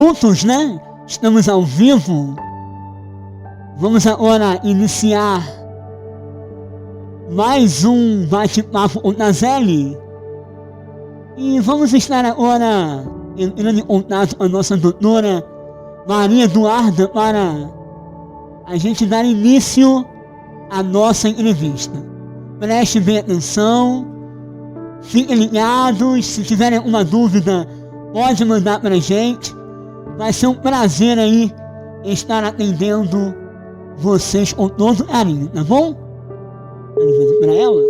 Juntos, né? Estamos ao vivo. Vamos agora iniciar mais um bate-papo com Nazelli. E vamos estar agora entrando em contato com a nossa doutora Maria Eduarda para a gente dar início à nossa entrevista. Preste bem atenção, fiquem ligados, se tiverem alguma dúvida pode mandar para a gente. Vai ser um prazer aí estar atendendo vocês com todo carinho, tá bom? Para ela.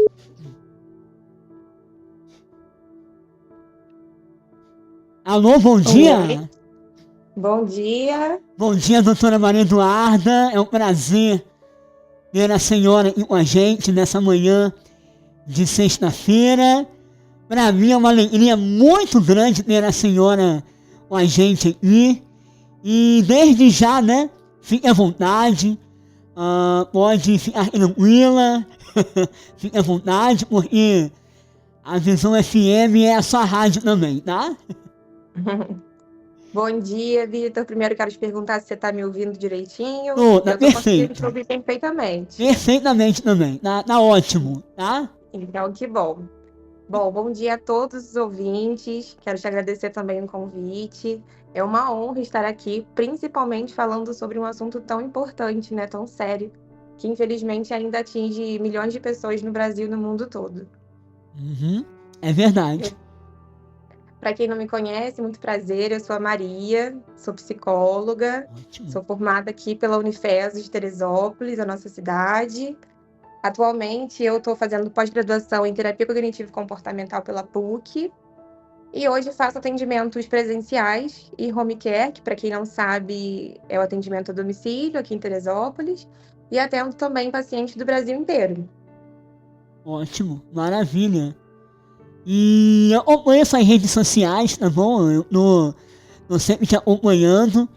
Alô, bom dia. Oi. Bom dia. Bom dia, doutora Maria Eduarda. É um prazer ter a senhora aqui com a gente nessa manhã de sexta-feira. Para mim é uma alegria muito grande ter a senhora com a gente aqui. E desde já, né, fique à vontade, pode ficar tranquila, fique à vontade, porque a Visão FM é a sua rádio também, tá? Bom dia, Vitor. Primeiro quero te perguntar se você está me ouvindo direitinho. Tá Eu tô conseguindo perfeito. te ouvir perfeitamente. Perfeitamente também, tá ótimo, tá? Então, que bom. Bom dia a todos os ouvintes. Quero te agradecer também o convite. É uma honra estar aqui, principalmente falando sobre um assunto tão importante, né, tão sério, que infelizmente ainda atinge milhões de pessoas no Brasil e no mundo todo. É verdade. Para quem não me conhece, muito prazer, eu sou a Maria, sou psicóloga, Ótimo. sou formada aqui pela Unifesp de Teresópolis, a nossa cidade. Atualmente eu estou fazendo pós-graduação em terapia cognitivo-comportamental pela PUC e hoje faço atendimentos presenciais e home care, que para quem não sabe é o atendimento a domicílio aqui em Teresópolis, e atendo também pacientes do Brasil inteiro. Ótimo, maravilha. E eu acompanho essas redes sociais, tá bom? Eu tô sempre te acompanhando.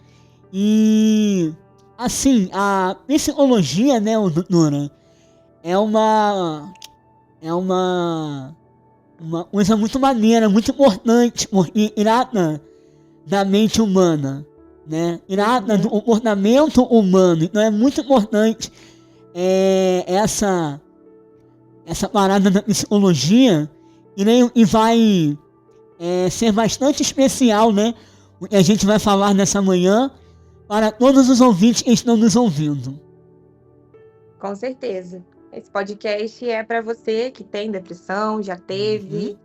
E, assim, a psicologia, né, doutora, é uma coisa muito maneira, muito importante, porque irada da mente humana, né? Irada do comportamento humano. Então é muito importante essa parada da psicologia e vai ser bastante especial, né? O que a gente vai falar nessa manhã para todos os ouvintes que estão nos ouvindo. Com certeza. Esse podcast é para você que tem depressão, já teve,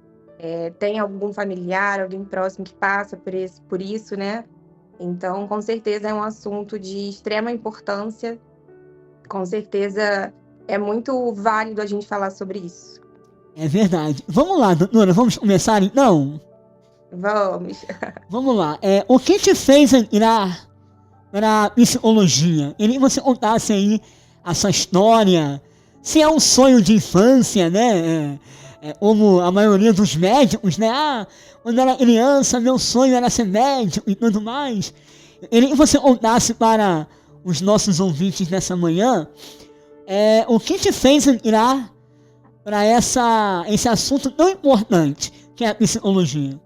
tem algum familiar, alguém próximo que passa por isso, né? Então, com certeza é um assunto de extrema importância. Com certeza é muito válido a gente falar sobre isso. É verdade. Vamos lá, doutora, vamos começar então? Vamos. Vamos lá. O que te fez entrar para psicologia? Queria que você contasse aí a sua história. Se é um sonho de infância, né? Como a maioria dos médicos, né? Quando era criança, meu sonho era ser médico e tudo mais. Queria que você contasse para os nossos ouvintes nessa manhã o que te fez entrar para esse assunto tão importante que é a psicologia.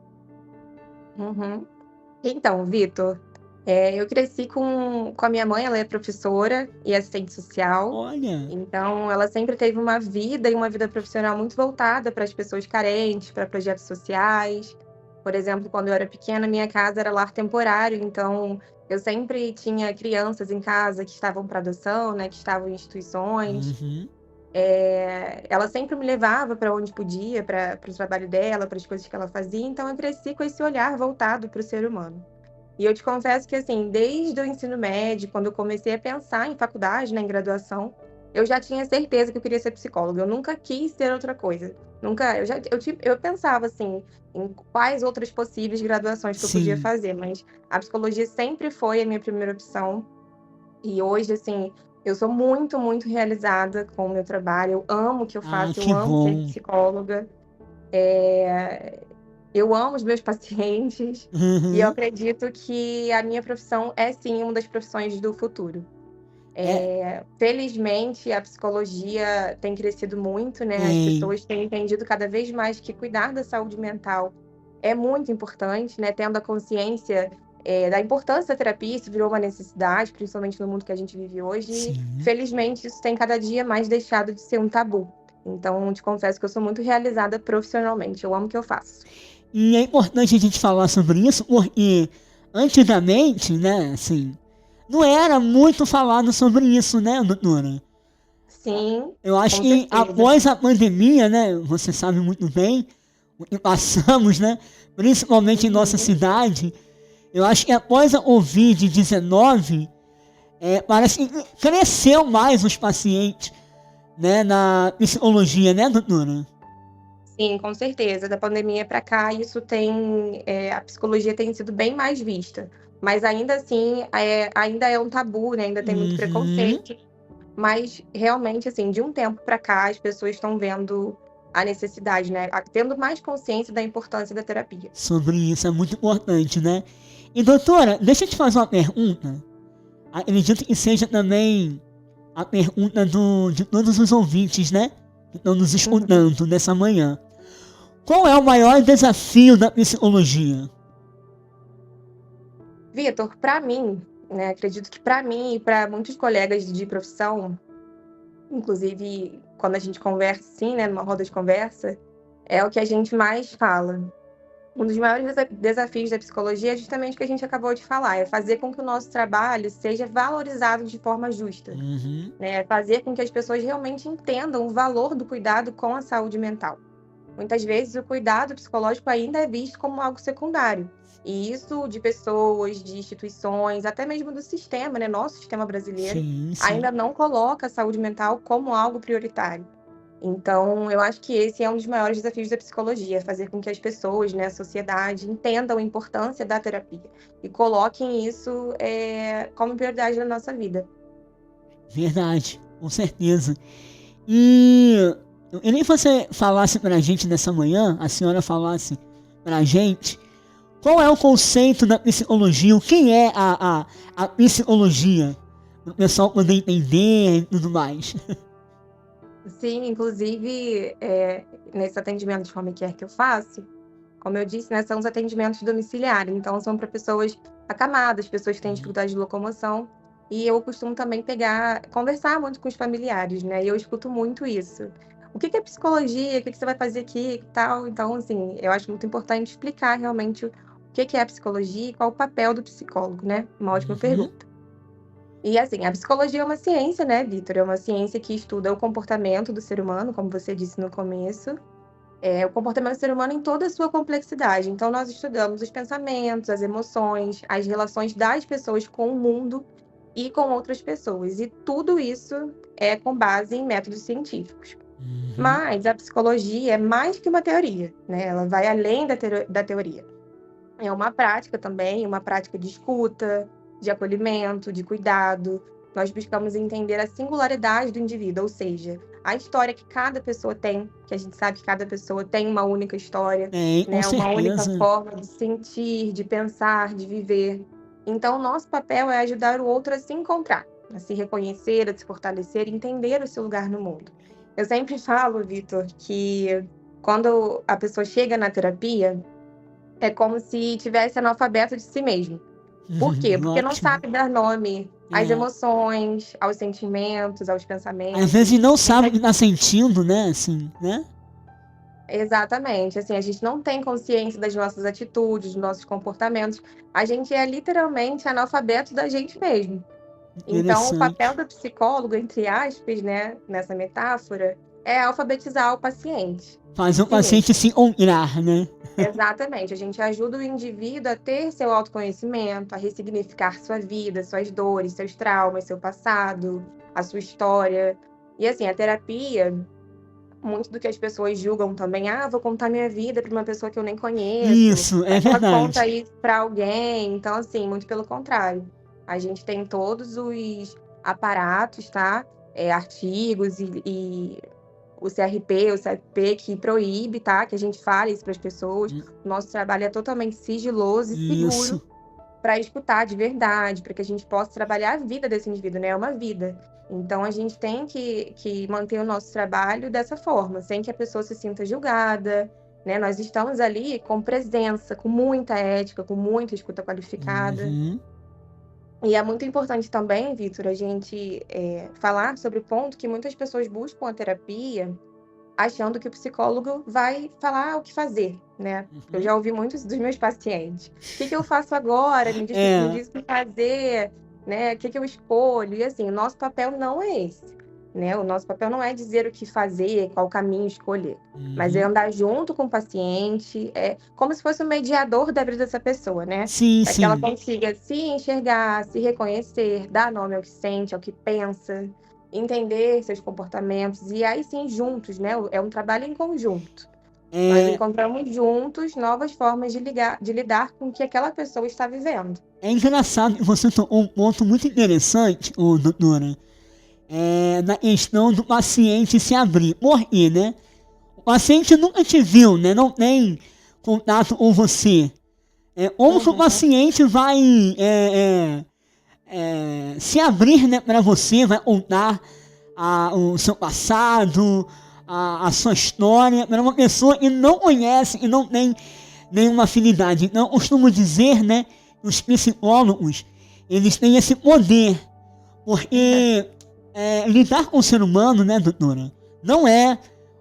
Então, Vitor, eu cresci com a minha mãe, ela é professora e assistente social. Olha. Então, ela sempre teve uma vida profissional muito voltada para as pessoas carentes, para projetos sociais. Por exemplo, quando eu era pequena, minha casa era lar temporário, então eu sempre tinha crianças em casa que estavam para adoção, né, que estavam em instituições. Ela sempre me levava para onde podia, para o trabalho dela, para as coisas que ela fazia, então eu cresci com esse olhar voltado para o ser humano. E eu te confesso que, assim, desde o ensino médio, quando eu comecei a pensar em faculdade, né, em graduação, eu já tinha certeza que eu queria ser psicóloga. Eu nunca quis ser outra coisa. Eu pensava, assim, em quais outras possíveis graduações que eu podia fazer, mas a psicologia sempre foi a minha primeira opção. E hoje, assim, eu sou muito, muito realizada com o meu trabalho. Eu amo o que eu faço, eu amo ser psicóloga. Eu amo os meus pacientes e eu acredito que a minha profissão é, sim, uma das profissões do futuro. Felizmente, a psicologia tem crescido muito, né? As pessoas têm entendido cada vez mais que cuidar da saúde mental é muito importante, né? Tendo a consciência da importância da terapia, isso virou uma necessidade, principalmente no mundo que a gente vive hoje, e Sim. felizmente isso tem cada dia mais deixado de ser um tabu. Então, te confesso que eu sou muito realizada profissionalmente, eu amo o que eu faço. E é importante a gente falar sobre isso porque antigamente, né, assim, não era muito falado sobre isso, né, doutora? Sim, Eu acho com que certeza. após a pandemia, né, você sabe muito bem o que passamos, né, principalmente em nossa Uhum. cidade, eu acho que após a Covid-19, parece que cresceu mais os pacientes, né, na psicologia, né, doutora? Sim, com certeza. Da pandemia para cá, isso tem, a psicologia tem sido bem mais vista, mas ainda assim, ainda é um tabu, né, ainda tem muito Uhum. preconceito, mas realmente, assim, de um tempo para cá, as pessoas estão vendo a necessidade, né, tendo mais consciência da importância da terapia. Sobre isso, é muito importante, né? E doutora, deixa eu te fazer uma pergunta. Acredito que seja também a pergunta de todos os ouvintes, né? Que estão nos Uhum. escutando nessa manhã. Qual é o maior desafio da psicologia? Vitor, para mim, né, acredito que para mim e para muitos colegas de profissão, inclusive quando a gente conversa assim, né, numa roda de conversa, é o que a gente mais fala. Um dos maiores desafios da psicologia é justamente o que a gente acabou de falar, é fazer com que o nosso trabalho seja valorizado de forma justa, Uhum. né? Fazer com que as pessoas realmente entendam o valor do cuidado com a saúde mental. Muitas vezes o cuidado psicológico ainda é visto como algo secundário. E isso de pessoas, de instituições, até mesmo do sistema, né? Nosso sistema brasileiro, Sim, sim. ainda não coloca a saúde mental como algo prioritário. Então, eu acho que esse é um dos maiores desafios da psicologia, fazer com que as pessoas, né, a sociedade, entendam a importância da terapia e coloquem isso, como prioridade na nossa vida. Verdade, com certeza. E eu queria que você falasse pra gente nessa manhã, a senhora falasse pra gente, qual é o conceito da psicologia, o que é a psicologia, para o pessoal poder entender e tudo mais. Sim, inclusive, nesse atendimento de home care que eu faço, como eu disse, né, são os atendimentos domiciliares, então são para pessoas acamadas, pessoas que têm dificuldade de locomoção, e eu costumo também conversar muito com os familiares, né, e eu escuto muito isso. "O que que é psicologia? O que que você vai fazer aqui e tal?". Então, assim, eu acho muito importante explicar realmente o que que é a psicologia e qual o papel do psicólogo, né. Uma ótima Uhum. pergunta. E assim, a psicologia é uma ciência, né, Vitor, é uma ciência que estuda o comportamento do ser humano, como você disse no começo, o comportamento do ser humano em toda a sua complexidade. Então nós estudamos os pensamentos, as emoções, as relações das pessoas com o mundo e com outras pessoas, e tudo isso é com base em métodos científicos. Uhum. Mas a psicologia é mais que uma teoria, né, ela vai além da teoria. É uma prática também, uma prática de escuta, de acolhimento, de cuidado. Nós buscamos entender a singularidade do indivíduo, ou seja, a história que cada pessoa tem, que a gente sabe que cada pessoa tem uma única história, Tem, com né, uma única certeza. forma de sentir, de pensar, de viver. Então, nosso papel é ajudar o outro a se encontrar, a se reconhecer, a se fortalecer, entender o seu lugar no mundo. Eu sempre falo, Vitor, que quando a pessoa chega na terapia, é como se tivesse analfabeto de si mesmo. Por quê? Porque não Ótimo. sabe dar nome às É. emoções, aos sentimentos, aos Às vezes pensamentos. não A gente sabe o que tá sentindo, né, assim, né? exatamente, assim, a gente não tem consciência das nossas atitudes, dos nossos comportamentos. A gente é literalmente analfabeto da gente mesmo. Então, o papel Interessante. do psicólogo, entre aspas, né, nessa metáfora, é alfabetizar o paciente de Fazer o si mesmo. paciente se encontrar, né? Exatamente, a gente ajuda o indivíduo a ter seu autoconhecimento, a ressignificar sua vida, suas dores, seus traumas, seu passado, a sua história. E assim, a terapia, muito do que as pessoas julgam também: "Ah, vou contar minha vida para uma pessoa que eu nem conheço, Isso, vai é que ela conta verdade. isso para alguém". Então, assim, muito pelo contrário. A gente tem todos os aparatos, tá, artigos e o CRP, o CFP que proíbe, tá, que a gente fale isso para as pessoas. O nosso trabalho é totalmente sigiloso e seguro Isso. para escutar de verdade, para que a gente possa trabalhar a vida desse indivíduo, né, é uma vida. Então a gente tem que manter o nosso trabalho dessa forma, sem que a pessoa se sinta julgada, né? Nós estamos ali com presença, com muita ética, com muita escuta qualificada. Uhum. E é muito importante também, Vitor, a gente falar sobre o ponto que muitas pessoas buscam a terapia achando que o psicólogo vai falar o que fazer, né? Eu Uhum. já ouvi muitos dos meus pacientes. O que eu faço agora? Me diz o que fazer, né? O que eu escolho? E assim, o nosso papel não é esse, né? O nosso papel não é dizer o que fazer, qual caminho escolher, mas é Uhum. andar junto com o paciente, como se fosse o mediador da vida dessa pessoa, né? Sim, Para que ela sim. consiga se enxergar, se reconhecer, dar nome ao que sente, ao que pensa, entender seus comportamentos e aí sim juntos, né? É um trabalho em conjunto. Nós É, encontramos juntos novas formas de lidar com o que aquela pessoa está vivendo. é engraçado que você tocou um ponto muito interessante, doutora, na questão do paciente se abrir. Por quê, né? O paciente nunca te viu, né? Não tem contato com você. Como que o Uhum. paciente vai se abrir, né, para você, vai contar o seu passado, a sua história, para uma pessoa que não conhece e não tem nenhuma afinidade. Então, eu costumo dizer, né, que os psicólogos, eles têm esse poder, porque lidar com o ser humano, né, doutora, não é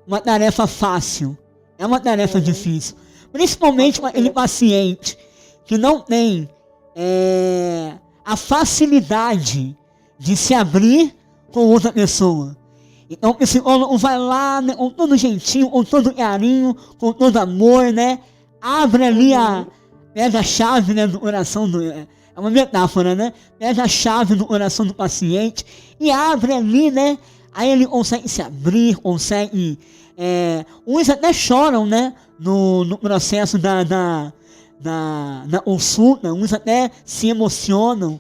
uma tarefa fácil, é uma tarefa Sim, difícil. com Principalmente com aquele certeza. paciente que não tem a facilidade de se abrir com outra pessoa. Então o psicólogo vai lá, né, com todo jeitinho, com todo carinho, com todo amor, né? Abre ali Uhum. pega a chave, né, do coração é uma metáfora, né? Pega a chave do coração do paciente e abre ali, né? Aí ele consegue se abrir, consegue. Uns até choram, né? No processo da consulta, uns até se emocionam.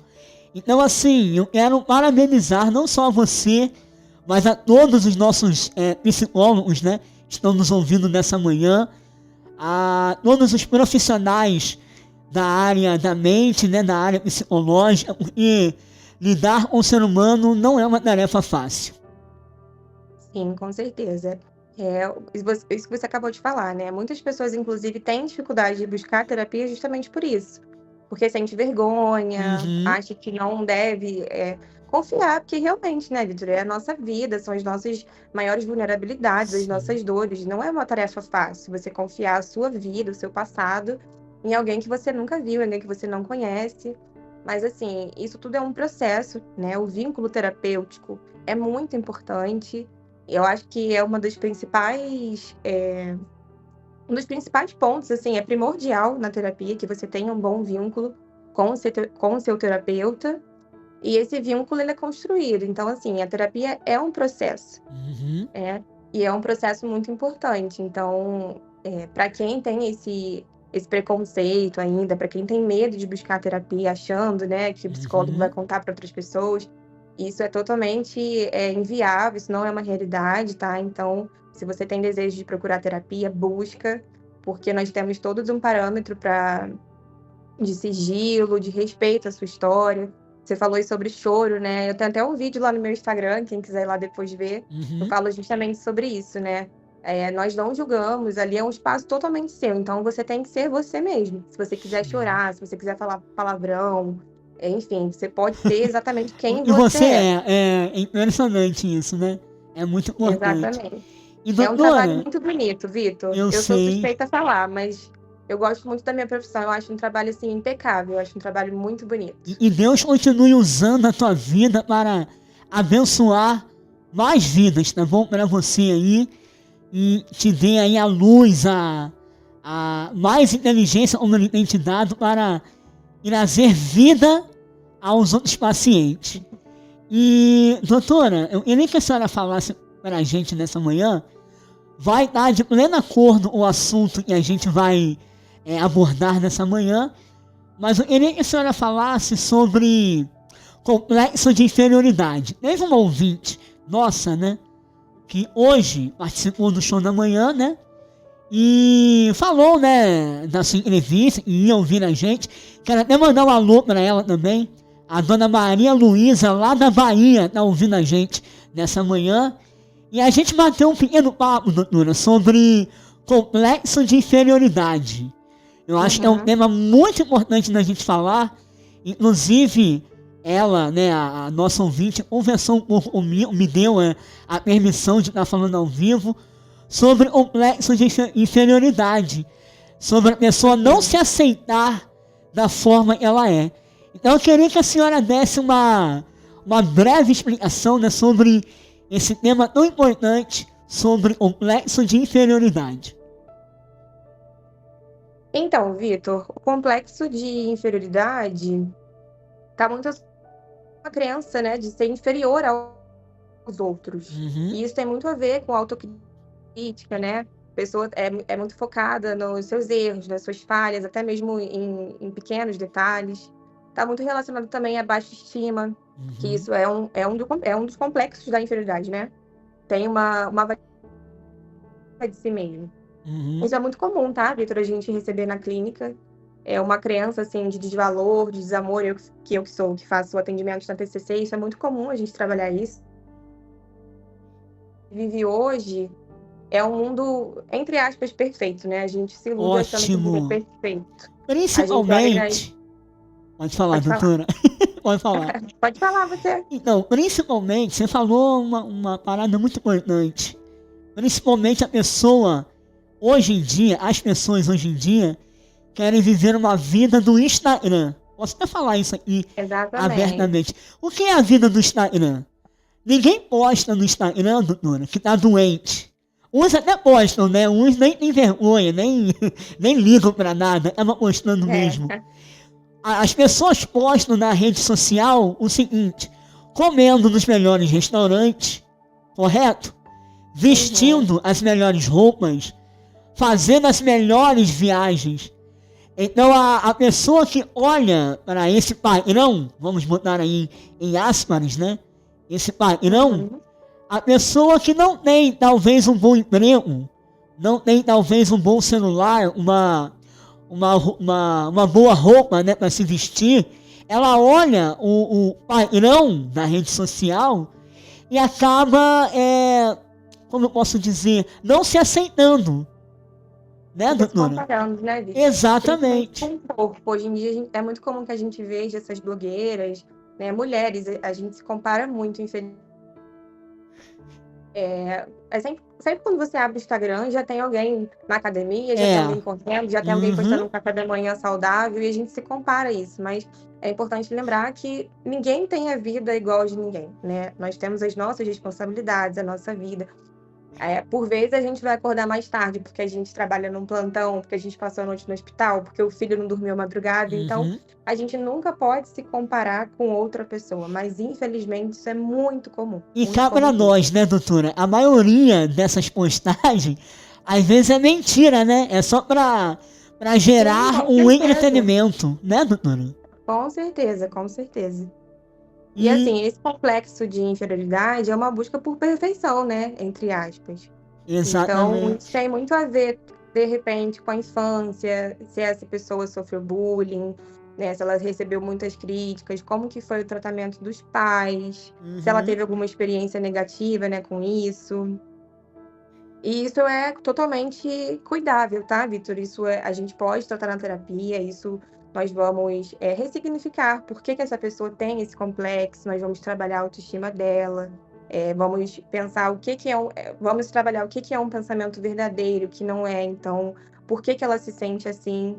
Então, assim, eu quero parabenizar não só a você, mas a todos os nossos psicólogos, né? Que estão nos ouvindo nessa manhã, a todos os profissionais da área da mente, né? Da área psicológica, porque lidar com o ser humano não é uma tarefa fácil. Sim, com certeza. Isso que você acabou de falar, né? Muitas pessoas, inclusive, têm dificuldade de buscar terapia justamente por isso. Porque sente vergonha, Uhum. acha que não deve confiar, porque realmente, né, Vitor, é a nossa vida, são as nossas maiores vulnerabilidades, as Sim. nossas dores. Não é uma tarefa fácil você confiar a sua vida, o seu passado, em alguém que você nunca viu, em alguém que você não conhece. Mas, assim, isso tudo é um processo, né? O vínculo terapêutico é muito importante. Eu acho que é um dos principais pontos, assim, é primordial na terapia que você tenha um bom vínculo com o seu terapeuta, e esse vínculo ele é construído. Então, assim, a terapia é um processo, Uhum. né, e é um processo muito importante. Então, pra quem tem esse preconceito ainda, para quem tem medo de buscar terapia achando, né, que o psicólogo vai Uhum. contar para outras pessoas, isso é totalmente, inviável, isso não é uma realidade, tá. Então, se você tem desejo de procurar terapia, busca, porque nós temos todos um parâmetro de sigilo, de respeito à sua história. Você falou aí sobre choro, né, eu tenho até um vídeo lá no meu Instagram, quem quiser ir lá depois ver, eu Uhum. falo justamente sobre isso, né. Nós não julgamos, ali é um espaço totalmente seu, então você tem que ser você mesmo. Se você quiser Sim. chorar, se você quiser falar palavrão, enfim, você pode ser exatamente O quem que você você é. é impressionante isso, né? É muito importante. Exatamente. E É um trabalho doutora, muito bonito, Vitor. eu Eu sou sei. suspeita a falar, mas eu gosto muito da minha profissão, eu acho um trabalho, assim, impecável, eu acho um trabalho muito bonito. E Deus continue usando a tua vida para abençoar mais vidas, tá bom? Para você aí. E te dê aí a luz, a mais inteligência como ele tem te dado para trazer vida aos outros pacientes. E, doutora, eu queria que a senhora falasse para a gente nessa manhã, vai estar de pleno acordo o assunto que a gente vai abordar nessa manhã, mas eu queria que a senhora falasse sobre complexo de inferioridade. Teve uma ouvinte nossa, né, que hoje participou do show da manhã, né, e falou, né, da sua entrevista, e ia ouvir a gente. Quero até mandar um alô para ela também. A dona Maria Luísa, lá da Bahia, tá ouvindo a gente nessa manhã. E a gente bateu um pequeno papo, doutora, sobre complexo de inferioridade. Eu acho que é um Uhum. tema muito importante da gente falar. Inclusive, ela, né, a nossa ouvinte, conversou um pouco comigo, me deu a permissão de estar falando ao vivo sobre o complexo de inferioridade. Sobre a pessoa não se aceitar da forma que ela é. Então eu queria que a senhora desse uma breve explicação, né, sobre esse tema tão importante, sobre o complexo de inferioridade. Então, Vitor, o complexo de inferioridade está muito a crença, né, de ser inferior aos outros. Uhum, E isso tem muito a ver com autocrítica, né? A pessoa é muito focada nos seus erros, nas suas falhas, até mesmo em pequenos detalhes. Está muito relacionado também à baixa estima, que uhum, isso é um dos complexos da inferioridade, né? Tem uma vaidade de si mesmo. uhum. Isso é muito comum, tá, Vitor, a gente receber na clínica. É uma criança, assim, de desvalor, de desamor, que faço o atendimento na TCC, isso é muito comum a gente trabalhar isso. Vive hoje é um mundo, entre aspas, perfeito, né? A gente se ilude achando que o mundo é Ótimo. perfeito. A gente olha nas... Principalmente. Pode falar, Pode falar. doutora. Pode falar. Pode falar, você. Então, principalmente, você falou uma parada muito importante. Principalmente a pessoa, hoje em dia, as pessoas hoje em dia, querem viver uma vida do Instagram. Posso até falar isso aqui Exatamente. abertamente. O que é a vida do Instagram? Ninguém posta no Instagram, doutora, que tá doente. Uns até postam, né? Uns nem tem vergonha, nem ligam pra nada, acabam postando mesmo. É. As pessoas postam na rede social o seguinte: comendo nos melhores restaurantes, correto? Uhum. Vestindo as melhores roupas, fazendo as melhores viagens. Então a pessoa que olha para esse padrão, vamos botar aí em aspas, né? Esse padrão, Uhum. a pessoa que não tem talvez um bom emprego, não tem talvez um bom celular, uma boa roupa, né, para se vestir, ela olha o padrão da rede social e acaba, como eu posso dizer, não se aceitando, né, Fica se doutora? comparando, né, Vitor? Principalmente com Exatamente. o corpo. Hoje em dia é muito comum que a gente veja essas blogueiras, né, mulheres, a gente se compara muito, infelizmente. É sempre quando você abre o Instagram, já tem alguém na academia, já tem É. alguém correndo, já tem alguém postando Uhum. um café da manhã saudável, e a gente se compara a isso. Mas é importante lembrar que ninguém tem a vida igual a de ninguém, né? Nós temos as nossas responsabilidades, a nossa vida. Por vezes a gente vai acordar mais tarde, porque a gente trabalha num plantão, porque a gente passou a noite no hospital, porque o filho não dormiu a madrugada. Então, Uhum. a gente nunca pode se comparar com outra pessoa, mas infelizmente isso é E muito cá pra comum mesmo. nós, né, doutora? A maioria dessas postagens, às vezes é mentira, né? É só pra Sim, gerar com um certeza. entretenimento, né, doutora? Com certeza, com certeza. E E, assim, esse complexo de inferioridade é uma busca por perfeição, né? Entre aspas. Então, isso exatamente. tem muito a ver, de repente, com a infância, se essa pessoa sofreu bullying, né? Se ela recebeu muitas críticas, como que foi o tratamento dos pais, se ela Uhum. teve alguma experiência negativa, né, com isso. E isso é totalmente cuidável, tá, Vitor? A gente pode tratar na terapia, isso nós vamos ressignificar por que essa pessoa tem esse complexo, nós vamos trabalhar a autoestima dela, vamos pensar vamos trabalhar o que é um pensamento verdadeiro, o que não é, então, por que ela se sente assim.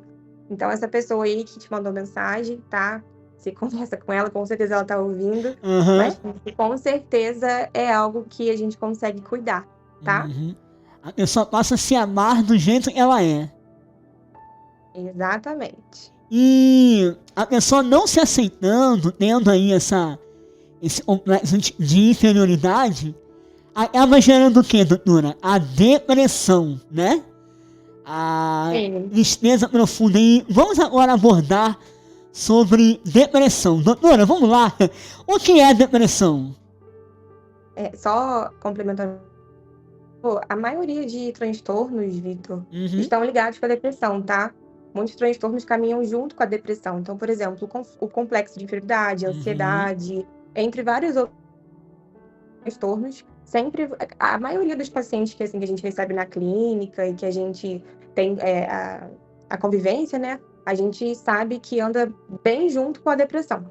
Então, essa pessoa aí que te mandou mensagem, tá? Você conversa com ela, com certeza ela tá ouvindo, Aham. mas com certeza é algo que a gente consegue cuidar, tá? Uhum. A pessoa passa a se amar do jeito que ela é. Exatamente. E a pessoa não se aceitando, tendo aí esse complexo de inferioridade, acaba gerando o que, doutora? A depressão, né? A Sim. tristeza profunda. E vamos agora abordar sobre depressão. Doutora, vamos lá. O que é depressão? Só complementando, a maioria de transtornos, Vitor, Uhum, estão ligados com a depressão, tá? Muitos transtornos caminham junto com a depressão. Então, por exemplo, o complexo de inferioridade, a uhum, ansiedade, entre vários outros transtornos, sempre, a maioria dos pacientes que, assim, que a gente recebe na clínica e que a gente tem a convivência, né? A gente sabe que anda bem junto com a depressão.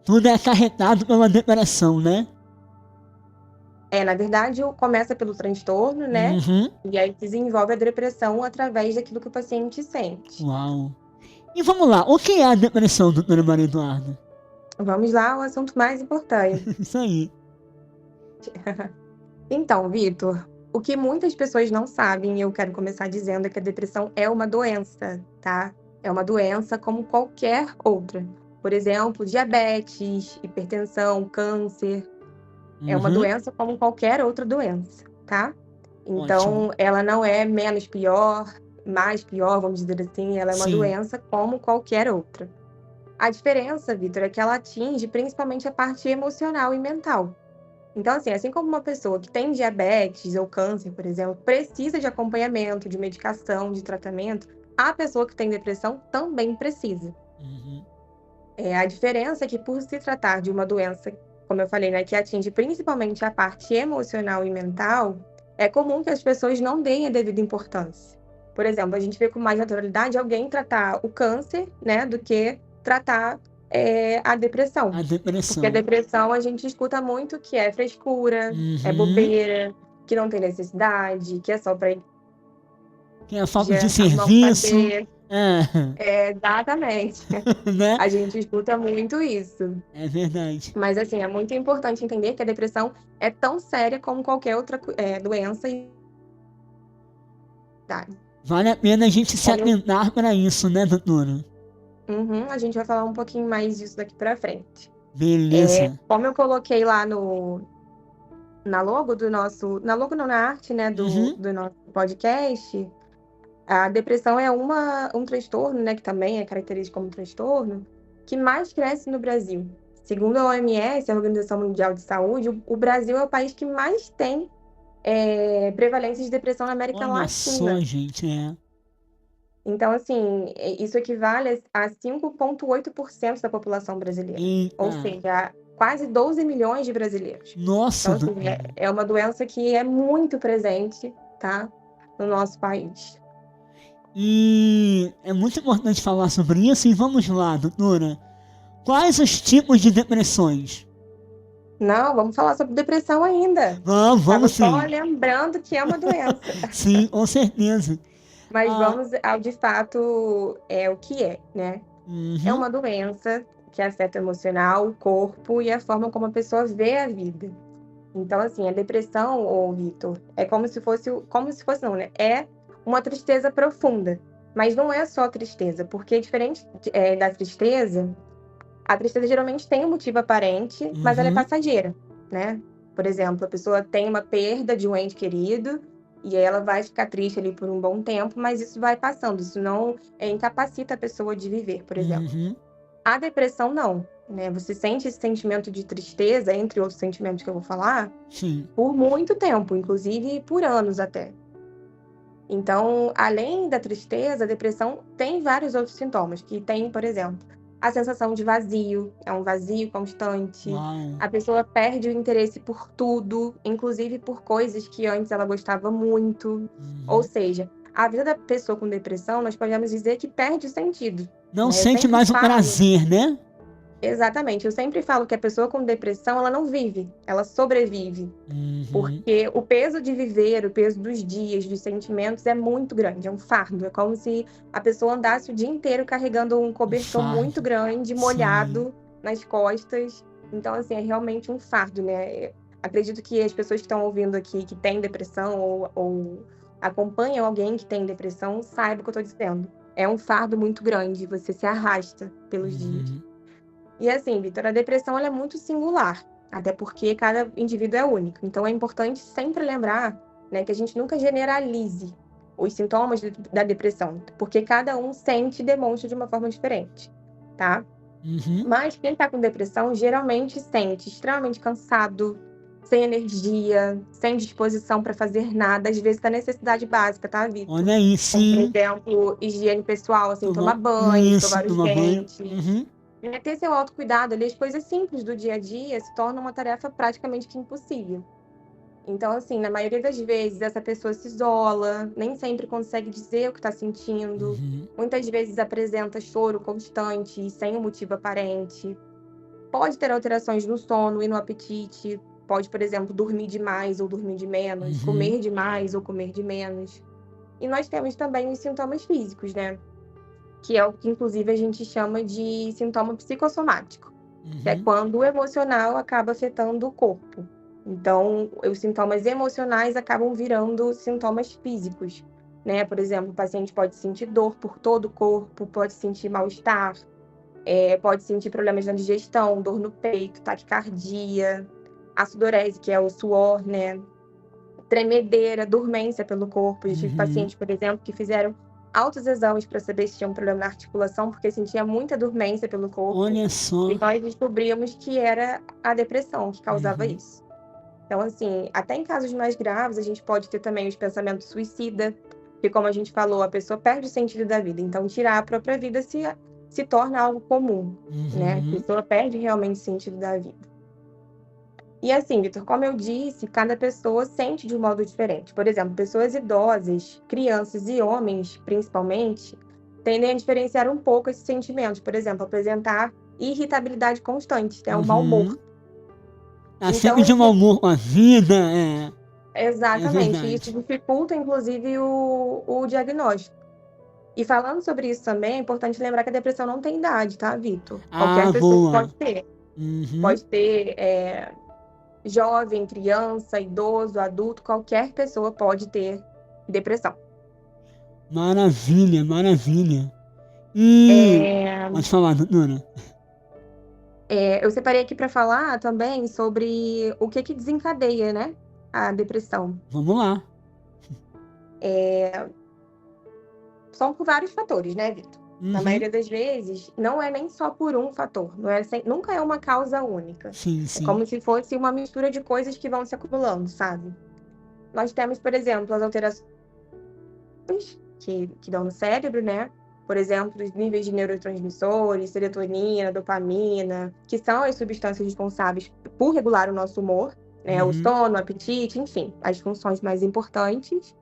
Tudo é acarretado pela depressão, né? Na verdade, começa pelo transtorno, né? Uhum. E aí desenvolve a depressão através daquilo que o paciente sente. Uau. E vamos lá, o que é a depressão, doutora Maria Eduarda? Vamos lá ao assunto mais importante. Isso aí. Então, Vitor, o que muitas pessoas não sabem, e eu quero começar dizendo, é que a depressão é uma doença, tá? É uma doença como qualquer outra. Por exemplo, diabetes, hipertensão, câncer. É uma Uhum. doença como qualquer outra doença, tá? Então, Ótimo. ela não é menos pior, mais pior, vamos dizer assim. Ela é uma Sim. doença como qualquer outra. A diferença, Vitor, é que ela atinge principalmente a parte emocional e mental. Então, assim como uma pessoa que tem diabetes ou câncer, por exemplo, precisa de acompanhamento, de medicação, de tratamento, a pessoa que tem depressão também precisa. Uhum. A diferença é que, por se tratar de uma doença, como eu falei, né, que atinge principalmente a parte emocional e mental, é comum que as pessoas não deem a devida importância. Por exemplo, a gente vê com mais naturalidade alguém tratar o câncer, né, do que tratar a depressão. A depressão. Porque a depressão a gente escuta muito que é frescura, é Uhum. bobeira, que não tem necessidade, que é só para Que é a falta de não serviço. fazer. É, Exatamente. né? A gente escuta muito isso. É verdade. Mas, assim, é muito importante entender que a depressão é tão séria como qualquer outra doença e idade. Vale a pena a gente se atentar para isso, né, doutora? Uhum, a gente vai falar um pouquinho mais disso daqui para frente. Beleza. Como eu coloquei lá na logo do nosso... Na logo não, na arte, né, Uhum. do nosso podcast, a depressão é um transtorno, né, que também é característico como transtorno, que mais cresce no Brasil. Segundo a OMS, a Organização Mundial de Saúde, o Brasil é o país que mais tem prevalência de depressão na América Olha só, Latina. gente, Então, assim, isso equivale a 5,8% da população brasileira. Eita. Ou seja, quase 12 milhões de brasileiros. Nossa, Então, assim, é uma doença que é muito presente, tá, no nosso país. E é muito importante falar sobre isso. E vamos lá, doutora. Quais os tipos de depressões? Não, vamos falar sobre depressão ainda. Vamos sim. Só lembrando que é uma doença. Sim, com certeza. Mas vamos ao de fato o que é, né? Uhum. É uma doença que afeta o emocional, o corpo e a forma como a pessoa vê a vida. Então, assim, a depressão, Vitor, é como se fosse não, né? É uma tristeza profunda. Mas não é só tristeza, porque diferente da tristeza, a tristeza geralmente tem um motivo aparente, mas ela é passageira, né? Por exemplo, a pessoa tem uma perda de um ente querido e ela vai ficar triste ali por um bom tempo, mas isso vai passando, isso não incapacita a pessoa de viver, por exemplo. Uhum. A depressão não, né? Você sente esse sentimento de tristeza, entre outros sentimentos que eu vou falar, Sim. por muito tempo, inclusive por anos até. Então, além da tristeza, a depressão tem vários outros sintomas, que tem, por exemplo, a sensação de vazio, é um vazio constante. Uau. A pessoa perde o interesse por tudo, inclusive por coisas que antes ela gostava muito. Ou seja, a vida da pessoa com depressão, nós podemos dizer que perde o sentido. Não sente mais o prazer, né? Exatamente. Eu sempre falo que a pessoa com depressão, ela não vive, ela sobrevive. Porque o peso de viver, o peso dos dias, dos sentimentos é muito grande, é um fardo. É como se a pessoa andasse o dia inteiro carregando um cobertor muito grande, molhado nas costas. Então, assim, é realmente um fardo, né? Acredito que as pessoas que estão ouvindo aqui, que têm depressão ou acompanham alguém que tem depressão, saibam o que eu estou dizendo. É um fardo muito grande, você se arrasta pelos dias. E assim, Vitor, a depressão ela é muito singular, até porque cada indivíduo é único. Então é importante sempre lembrar, né, que a gente nunca generalize os sintomas da depressão, porque cada um sente e demonstra de uma forma diferente, tá? Mas quem tá com depressão geralmente sente extremamente cansado, sem energia, sem disposição para fazer nada, às vezes da necessidade básica, tá, Vitor? Olha aí, sim. Por exemplo, higiene pessoal, assim, tomar banho, escovar os dentes. Ter seu autocuidado ali, as coisas simples do dia a dia se tornam uma tarefa praticamente que impossível. Então, assim, na maioria das vezes, essa pessoa se isola, nem sempre consegue dizer o que está sentindo, Uhum. muitas vezes apresenta choro constante e sem um motivo aparente. Pode ter alterações no sono e no apetite, pode, por exemplo, dormir demais ou dormir de menos, Uhum. comer demais ou comer de menos. E nós temos também os sintomas físicos, né? Que é o que, inclusive, a gente chama de sintoma psicossomático, que é Uhum. quando o emocional acaba afetando o corpo. Então, os sintomas emocionais acabam virando sintomas físicos, né? Por exemplo, o paciente pode sentir dor por todo o corpo, pode sentir mal-estar, pode sentir problemas na digestão, dor no peito, taquicardia, a sudorese, que é o suor, né? Tremedeira, dormência pelo corpo. Eu tive Uhum. pacientes, por exemplo, que fizeram altos exames para saber se tinha um problema na articulação, porque sentia muita dormência pelo corpo. Olha E só. nós descobrimos que era a depressão que causava Uhum. isso. Então, assim, até em casos mais graves, a gente pode ter também os pensamentos suicida, que, como a gente falou, a pessoa perde o sentido da vida. Então, tirar a própria vida se torna algo comum, né? A Uhum. pessoa perde realmente o sentido da vida. E assim, Vitor, como eu disse, cada pessoa sente de um modo diferente. Por exemplo, pessoas idosas, crianças e homens, principalmente, tendem a diferenciar um pouco esses sentimentos. Por exemplo, apresentar irritabilidade constante, né? Um mau humor. Uhum. Tá Então, sempre de mau humor com a vida, é exatamente, isso verdade. dificulta, inclusive, o diagnóstico. E falando sobre isso também, é importante lembrar que a depressão não tem idade, tá, Vitor? Qualquer Ah, pessoa boa. pode ter. Uhum. Pode ter jovem, criança, idoso, adulto, qualquer pessoa pode ter depressão. Maravilha, maravilha. E É, pode falar, doutora. eu separei aqui para falar também sobre o que desencadeia, né, a depressão. Vamos lá. São por vários fatores, né, Vitor? Na Uhum. maioria das vezes, não é nem só por um fator, não é nunca é uma causa única. Sim, É sim. como se fosse uma mistura de coisas que vão se acumulando, sabe? Nós temos, por exemplo, as alterações que dão no cérebro, né? Por exemplo, os níveis de neurotransmissores, serotonina, dopamina, que são as substâncias responsáveis por regular o nosso humor, né? O Uhum. sono, o apetite, enfim, as funções mais importantes.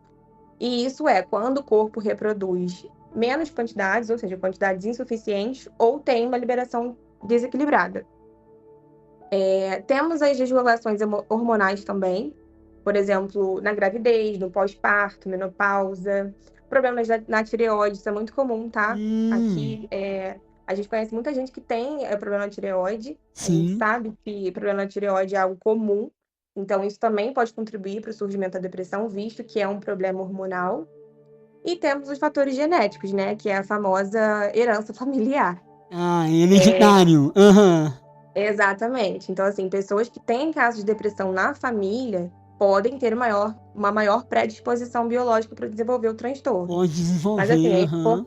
E isso é quando o corpo reproduz menos quantidades, ou seja, quantidades insuficientes, ou tem uma liberação desequilibrada. Temos as desregulações hormonais também, por exemplo, na gravidez, no pós-parto, menopausa, problemas na tireoide, isso é muito comum, tá? Hum, Aqui, a gente conhece muita gente que tem problema na tireoide, a gente sim. sabe que problema na tireoide é algo comum, então isso também pode contribuir para o surgimento da depressão, visto que é um problema hormonal. E temos os fatores genéticos, né, que é a famosa herança familiar. Ah, hereditário. Aham. Exatamente. Então, assim, pessoas que têm casos de depressão na família podem ter uma maior predisposição biológica para desenvolver o transtorno. Pode Mas, assim, desenvolver, aham.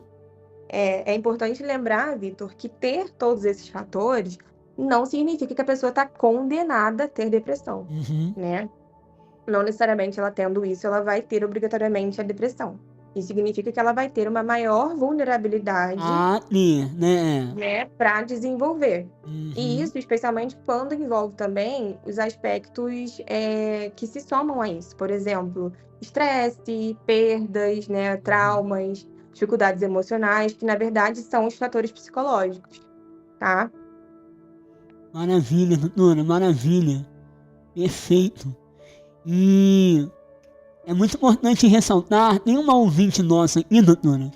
é importante lembrar, Vitor, que ter todos esses fatores não significa que a pessoa está condenada a ter depressão, Uhum. né? Não necessariamente ela tendo isso, ela vai ter obrigatoriamente a depressão. Isso significa que ela vai ter uma maior vulnerabilidade, Ah, né? né, para desenvolver. E Uhum. isso, especialmente quando envolve também os aspectos que se somam a isso. Por exemplo, estresse, perdas, né, Uhum. traumas, dificuldades emocionais, que na verdade são os fatores psicológicos, tá? Maravilha, doutora, maravilha. Perfeito. E é muito importante ressaltar, tem uma ouvinte nossa aqui, doutora.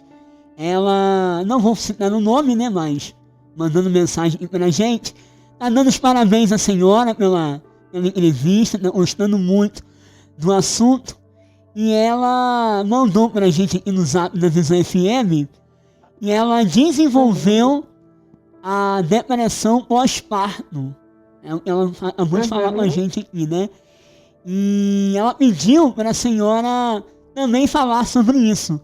Ela, não vou citar o nome, né, mas mandando mensagem aqui pra gente. Tá dando os parabéns à senhora pela entrevista, tá gostando muito do assunto. E ela mandou pra gente aqui no zap da Visão FM. E ela Uhum, desenvolveu a depressão pós-parto. Ela acabou de falar com a uhum, gente aqui, né? E ela pediu para a senhora também falar sobre isso,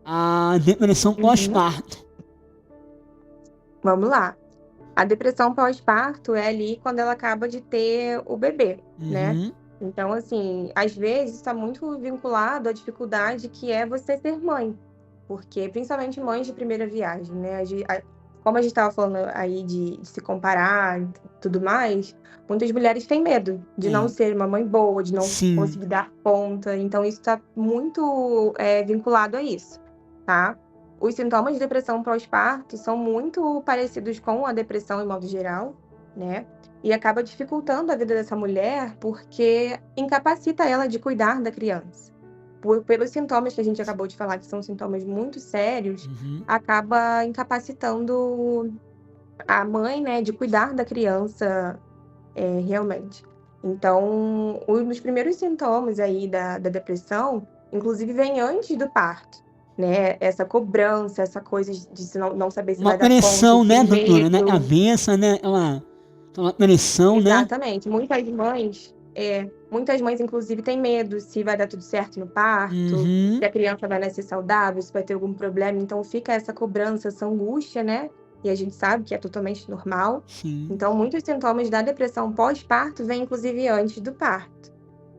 a depressão uhum. pós-parto. Vamos lá. A depressão pós-parto é ali quando ela acaba de ter o bebê, né? Uhum, Então, assim, às vezes está muito vinculado à dificuldade que é você ser mãe, porque principalmente mães de primeira viagem, né? como a gente estava falando aí de se comparar e tudo mais, muitas mulheres têm medo de não É, ser uma mãe boa, de não sim. conseguir dar conta, então isso está muito vinculado a isso, tá? Os sintomas de depressão pós-parto são muito parecidos com a depressão em modo geral, né? E acaba dificultando a vida dessa mulher porque incapacita ela de cuidar da criança. Pelos sintomas que a gente acabou de falar, que são sintomas muito sérios, Uhum. acaba incapacitando a mãe, né, de cuidar da criança, realmente. Então, um dos primeiros sintomas aí da depressão, inclusive vem antes do parto, né? Essa cobrança, essa coisa de se não saber se Uma vai dar conta, pressão, esse né, doutora, né? medo. Avança, né? Uma pressão, né? Exatamente. Muitas mães, inclusive, têm medo se vai dar tudo certo no parto, Uhum. se a criança vai nascer saudável, se vai ter algum problema. Então fica essa cobrança, essa angústia, né? E a gente sabe que é totalmente normal. Sim. Então, muitos sintomas da depressão pós-parto vêm, inclusive, antes do parto.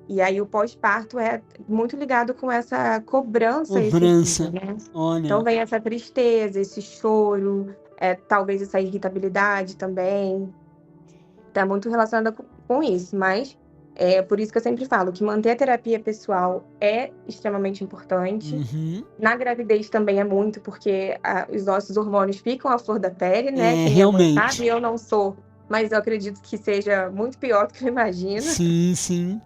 E aí o pós-parto é muito ligado com essa cobrança excessiva, Cobrança. né? Então Olha. vem essa tristeza, esse choro, talvez essa irritabilidade também. Está muito relacionada com isso, mas é por isso que eu sempre falo que manter a terapia pessoal é extremamente importante. Uhum. Na gravidez também é muito, porque os nossos hormônios ficam à flor da pele, né? É, Quem é mãe sabe, realmente. eu não sou, mas eu acredito que seja muito pior do que eu imagino. Sim, sim.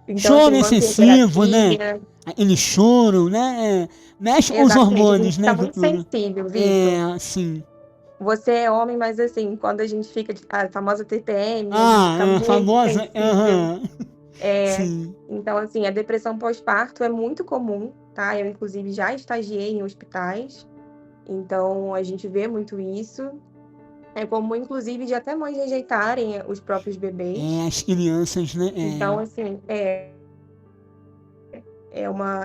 Então, Choro assim, manter a excessivo, né? terapia. Aquele choro, né? Mexe com os Exatamente, a gente hormônios, né, fica muito doutora? sensível, Vitor. É, sim. Você é homem, mas assim, quando a gente fica, a famosa TPM, a gente Ah, fica é a muito famosa. sensível. Aham. É, Sim. então, assim, a depressão pós-parto é muito comum, tá? Eu, inclusive, já estagiei em hospitais, então a gente vê muito isso. É comum, inclusive, de até mães rejeitarem os próprios É, bebês. as crianças, né? Então, É. assim,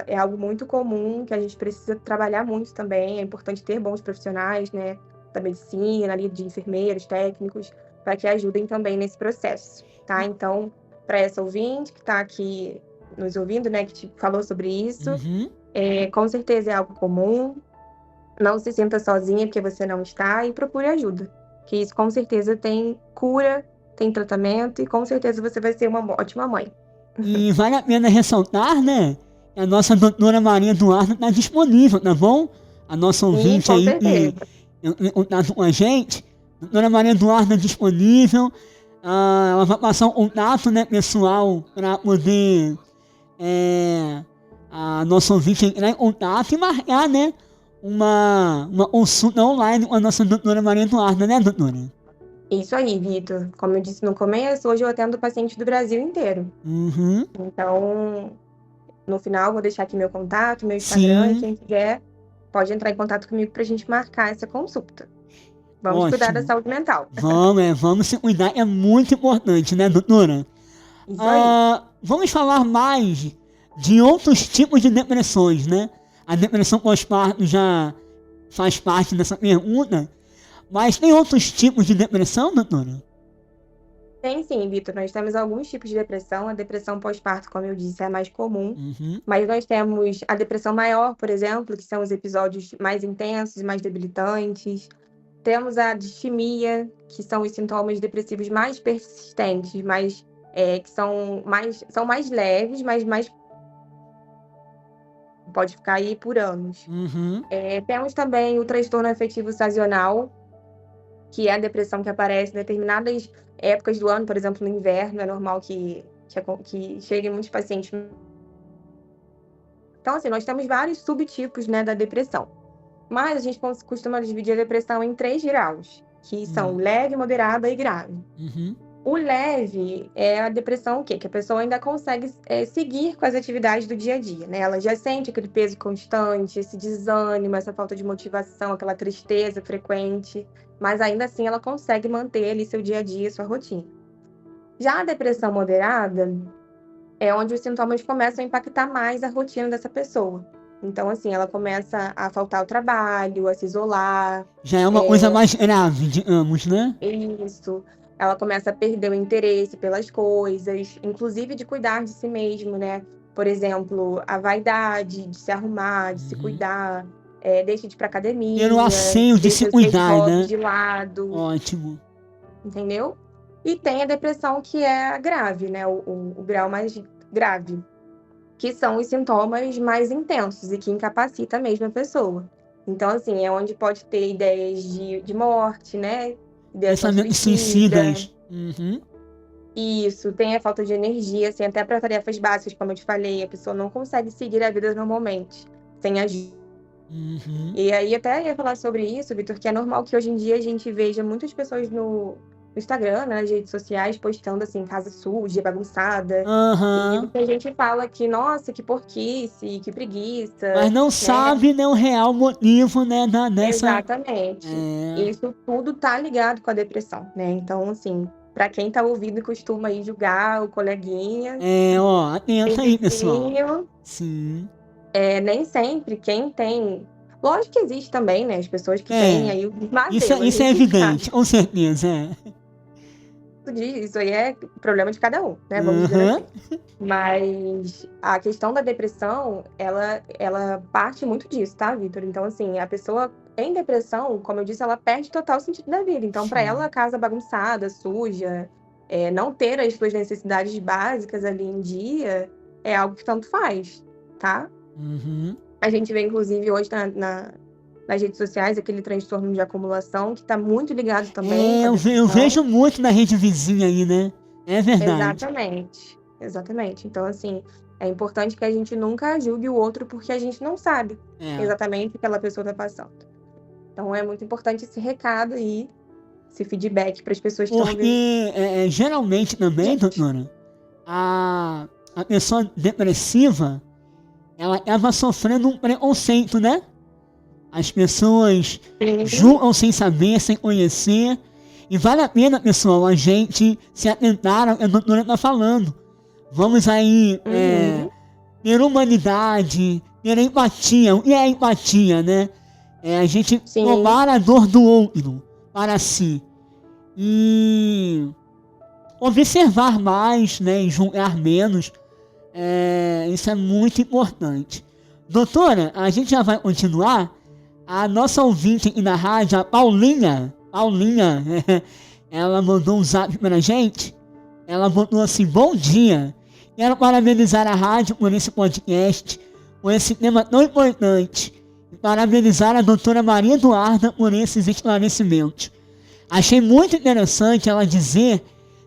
é algo muito comum que a gente precisa trabalhar muito também. É importante ter bons profissionais, né, da medicina, ali, de enfermeiros, técnicos, para que ajudem também nesse processo, tá? Então, para essa ouvinte que está aqui nos ouvindo, né, que te falou sobre isso, Uhum. com certeza é algo comum. Não se sinta sozinha porque você não está e procure ajuda, que isso com certeza tem cura, tem tratamento e com certeza você vai ser uma ótima mãe. E vale a pena ressaltar, né? Que a nossa doutora Maria Eduarda está disponível, tá bom? A nossa Sim, ouvinte com aí que certeza. entrou em contato com a gente, a doutora Maria Eduarda disponível. Ela vai passar um contato, né, pessoal, para poder a nossa ouvinte entrar em contato e marcar, né, uma consulta online com a nossa doutora Maria Eduarda, né, doutora? Isso aí, Vitor. Como eu disse no começo, hoje eu atendo pacientes do Brasil inteiro. Uhum. Então, no final, vou deixar aqui meu contato, meu Instagram, e Sim, quem quiser pode entrar em contato comigo para a gente marcar essa consulta. Vamos cuidar da ótimo. saúde mental. Vamos se cuidar, é muito importante, né, doutora? Isso aí. Vamos falar mais de outros tipos de depressões, né? A depressão pós-parto já faz parte dessa pergunta, mas tem outros tipos de depressão, doutora? Tem sim, Vitor. Nós temos alguns tipos de depressão. A depressão pós-parto, como eu disse, é a mais comum. Uhum. Mas nós temos a depressão maior, por exemplo, que são os episódios mais intensos e mais debilitantes. Temos a distimia, que são os sintomas depressivos mais persistentes, que são mais leves, mas pode ficar aí por anos. Uhum. Temos também o transtorno afetivo sazonal, que é a depressão que aparece em determinadas épocas do ano, por exemplo, no inverno, é normal que cheguem muitos pacientes. Então, assim, nós temos vários subtipos, né, da depressão. Mas a gente costuma dividir a depressão em 3 graus, que são Uhum. leve, moderada e grave. Uhum. O leve é a depressão o quê? Que a pessoa ainda consegue seguir com as atividades do dia a dia, né? Ela já sente aquele peso constante, esse desânimo, essa falta de motivação, aquela tristeza frequente, mas ainda assim ela consegue manter ali seu dia a dia, sua rotina. Já a depressão moderada é onde os sintomas começam a impactar mais a rotina dessa pessoa. Então, assim, ela começa a faltar ao trabalho, a se isolar, Já é uma coisa mais grave, digamos, né? isso. Ela começa a perder o interesse pelas coisas, inclusive de cuidar de si mesmo, né? Por exemplo, a vaidade de se arrumar, de se Uhum. cuidar. deixa de ir pra academia, Ter o asseio de se deixa os seus cuidar, hobbies né? de lado, Ótimo. entendeu? E tem a depressão que é a grave, né? O grau mais grave, que são os sintomas mais intensos e que incapacita mesmo a pessoa. Então, assim, é onde pode ter ideias de morte, né? Ideação Pensamentos suicida. suicidas. Uhum. Isso, tem a falta de energia, assim, até para tarefas básicas, como eu te falei, a pessoa não consegue seguir a vida normalmente, sem ajuda. Uhum. E aí até ia falar sobre isso, Vitor, que é normal que hoje em dia a gente veja muitas pessoas no Instagram, né, nas redes sociais, postando, assim, casa suja, bagunçada. E Aham. muita gente fala que, nossa, que porquice, que preguiça, Mas não né? sabe, né, o real motivo, né, dessa... Exatamente. É, Isso tudo tá ligado com a depressão, né? Então, assim, para quem tá ouvindo e costuma aí julgar o coleguinha, ó, atenta o aí, pessoal. vizinho, Sim. nem sempre quem tem. Lógico que existe também, né? As pessoas que têm É, aí o desmazelo, a isso é gente evidente, sabe com certeza, é. disso. Isso aí é problema de cada um, né? Vamos dizer Aham. assim. Mas a questão da depressão, ela parte muito disso, tá, Vitor? Então, assim, a pessoa em depressão, como eu disse, ela perde total o sentido da vida. Então, para ela, Sim. a casa bagunçada, suja, não ter as suas necessidades básicas ali em dia, é algo que tanto faz, tá? Uhum. A gente vê, inclusive, hoje nas redes sociais, aquele transtorno de acumulação, que está muito ligado também com a Eu depressão. vejo muito na rede vizinha aí, né? É verdade. Exatamente, exatamente. Então, assim, é importante que a gente nunca julgue o outro porque a gente não sabe É. exatamente o que aquela pessoa está passando. Então, é muito importante esse recado aí, esse feedback para as pessoas que estão ouvindo Porque, geralmente a também, gente. doutora, a pessoa depressiva, ela acaba sofrendo um preconceito, né? As pessoas Sim. julgam sem saber, sem conhecer. E vale a pena, pessoal, a gente se atentar ao que a doutora está falando. Vamos aí Uhum. ter humanidade, ter empatia. O que é empatia, né? É a gente Sim, tomar a dor do outro para si. E observar mais, né? E julgar menos. Isso é muito importante. Doutora, a gente já vai continuar. A nossa ouvinte aqui na rádio, a Paulinha, ela mandou um zap pra gente. Ela botou assim: bom dia. Quero parabenizar a rádio por esse podcast, por esse tema tão importante. E parabenizar a doutora Maria Eduarda por esses esclarecimentos. Achei muito interessante ela dizer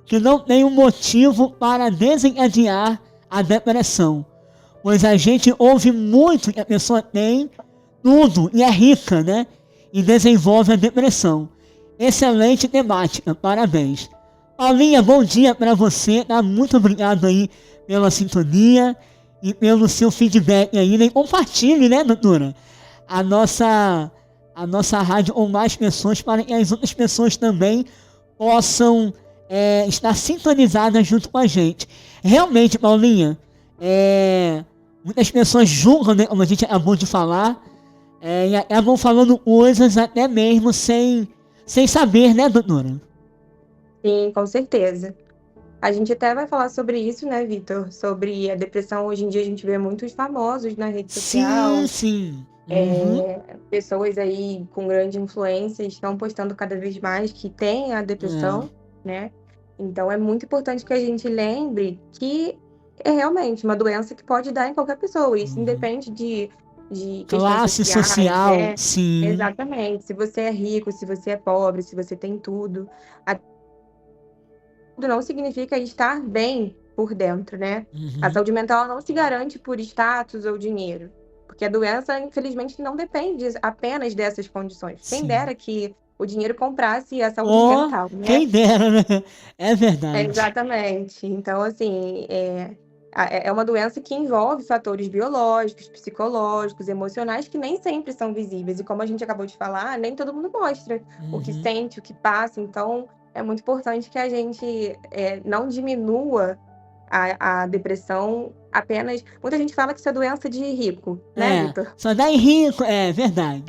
que não tem um motivo para desencadear a depressão, pois a gente ouve muito que a pessoa tem tudo e é rica, né? E desenvolve a depressão. Excelente temática, parabéns. Paulinha, bom dia para você, tá? Muito obrigado aí pela sintonia e pelo seu feedback aí, né? Compartilhe, né, doutora? A nossa, a nossa rádio com mais pessoas para que as outras pessoas também possam estar sintonizadas junto com a gente. Realmente, Paulinha, muitas pessoas julgam, né, como a gente acabou de falar, e acabam falando coisas até mesmo sem saber, né, doutora? sim, com certeza. A gente até vai falar sobre isso, né, Vitor? Sobre a depressão. Hoje em dia a gente vê muitos famosos na rede Sim, social, sim. Uhum. pessoas aí com grande influência estão postando cada vez mais que têm a É. depressão, né? Então é muito importante que a gente lembre que é realmente uma doença que pode dar em qualquer pessoa. Isso Uhum. independe de questões Classe sociais, social, né? sim. Exatamente. Se você é rico, se você é pobre, se você tem tudo. Tudo não significa estar bem por dentro, né? A Uhum. saúde mental não se garante por status ou dinheiro, porque a doença, infelizmente, não depende apenas dessas condições. Quem Sim. dera que o dinheiro comprasse a saúde Oh, mental, né? quem dera, né? É verdade. Exatamente. Então, assim, é uma doença que envolve fatores biológicos, psicológicos, emocionais, que nem sempre são visíveis. E como a gente acabou de falar, nem todo mundo mostra o que Uhum. sente, o que passa. Então, é muito importante que a gente não diminua a depressão apenas. Muita gente fala que isso é doença de rico, né, Vitor? Só dá em rico, é verdade.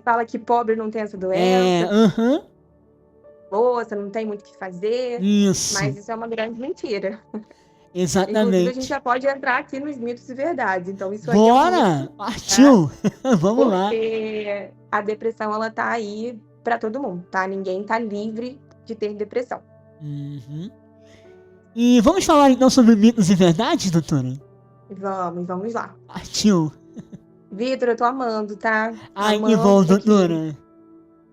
Fala que pobre não tem essa doença, Aham, moça, não tem muito o que fazer, mas isso. isso é uma grande mentira. Inclusive, a gente Exatamente. já pode entrar aqui nos mitos e verdades. Então, isso aí é um Bora! mito, tá? Partiu! Vamos lá. Porque a depressão, ela tá aí para todo mundo, tá? Ninguém tá livre de ter depressão. Uhum. E vamos falar então sobre mitos e verdades, doutora? Vamos lá. Partiu! Vitor, eu tô amando, tá? Ai, que bom, Amando aqui doutora.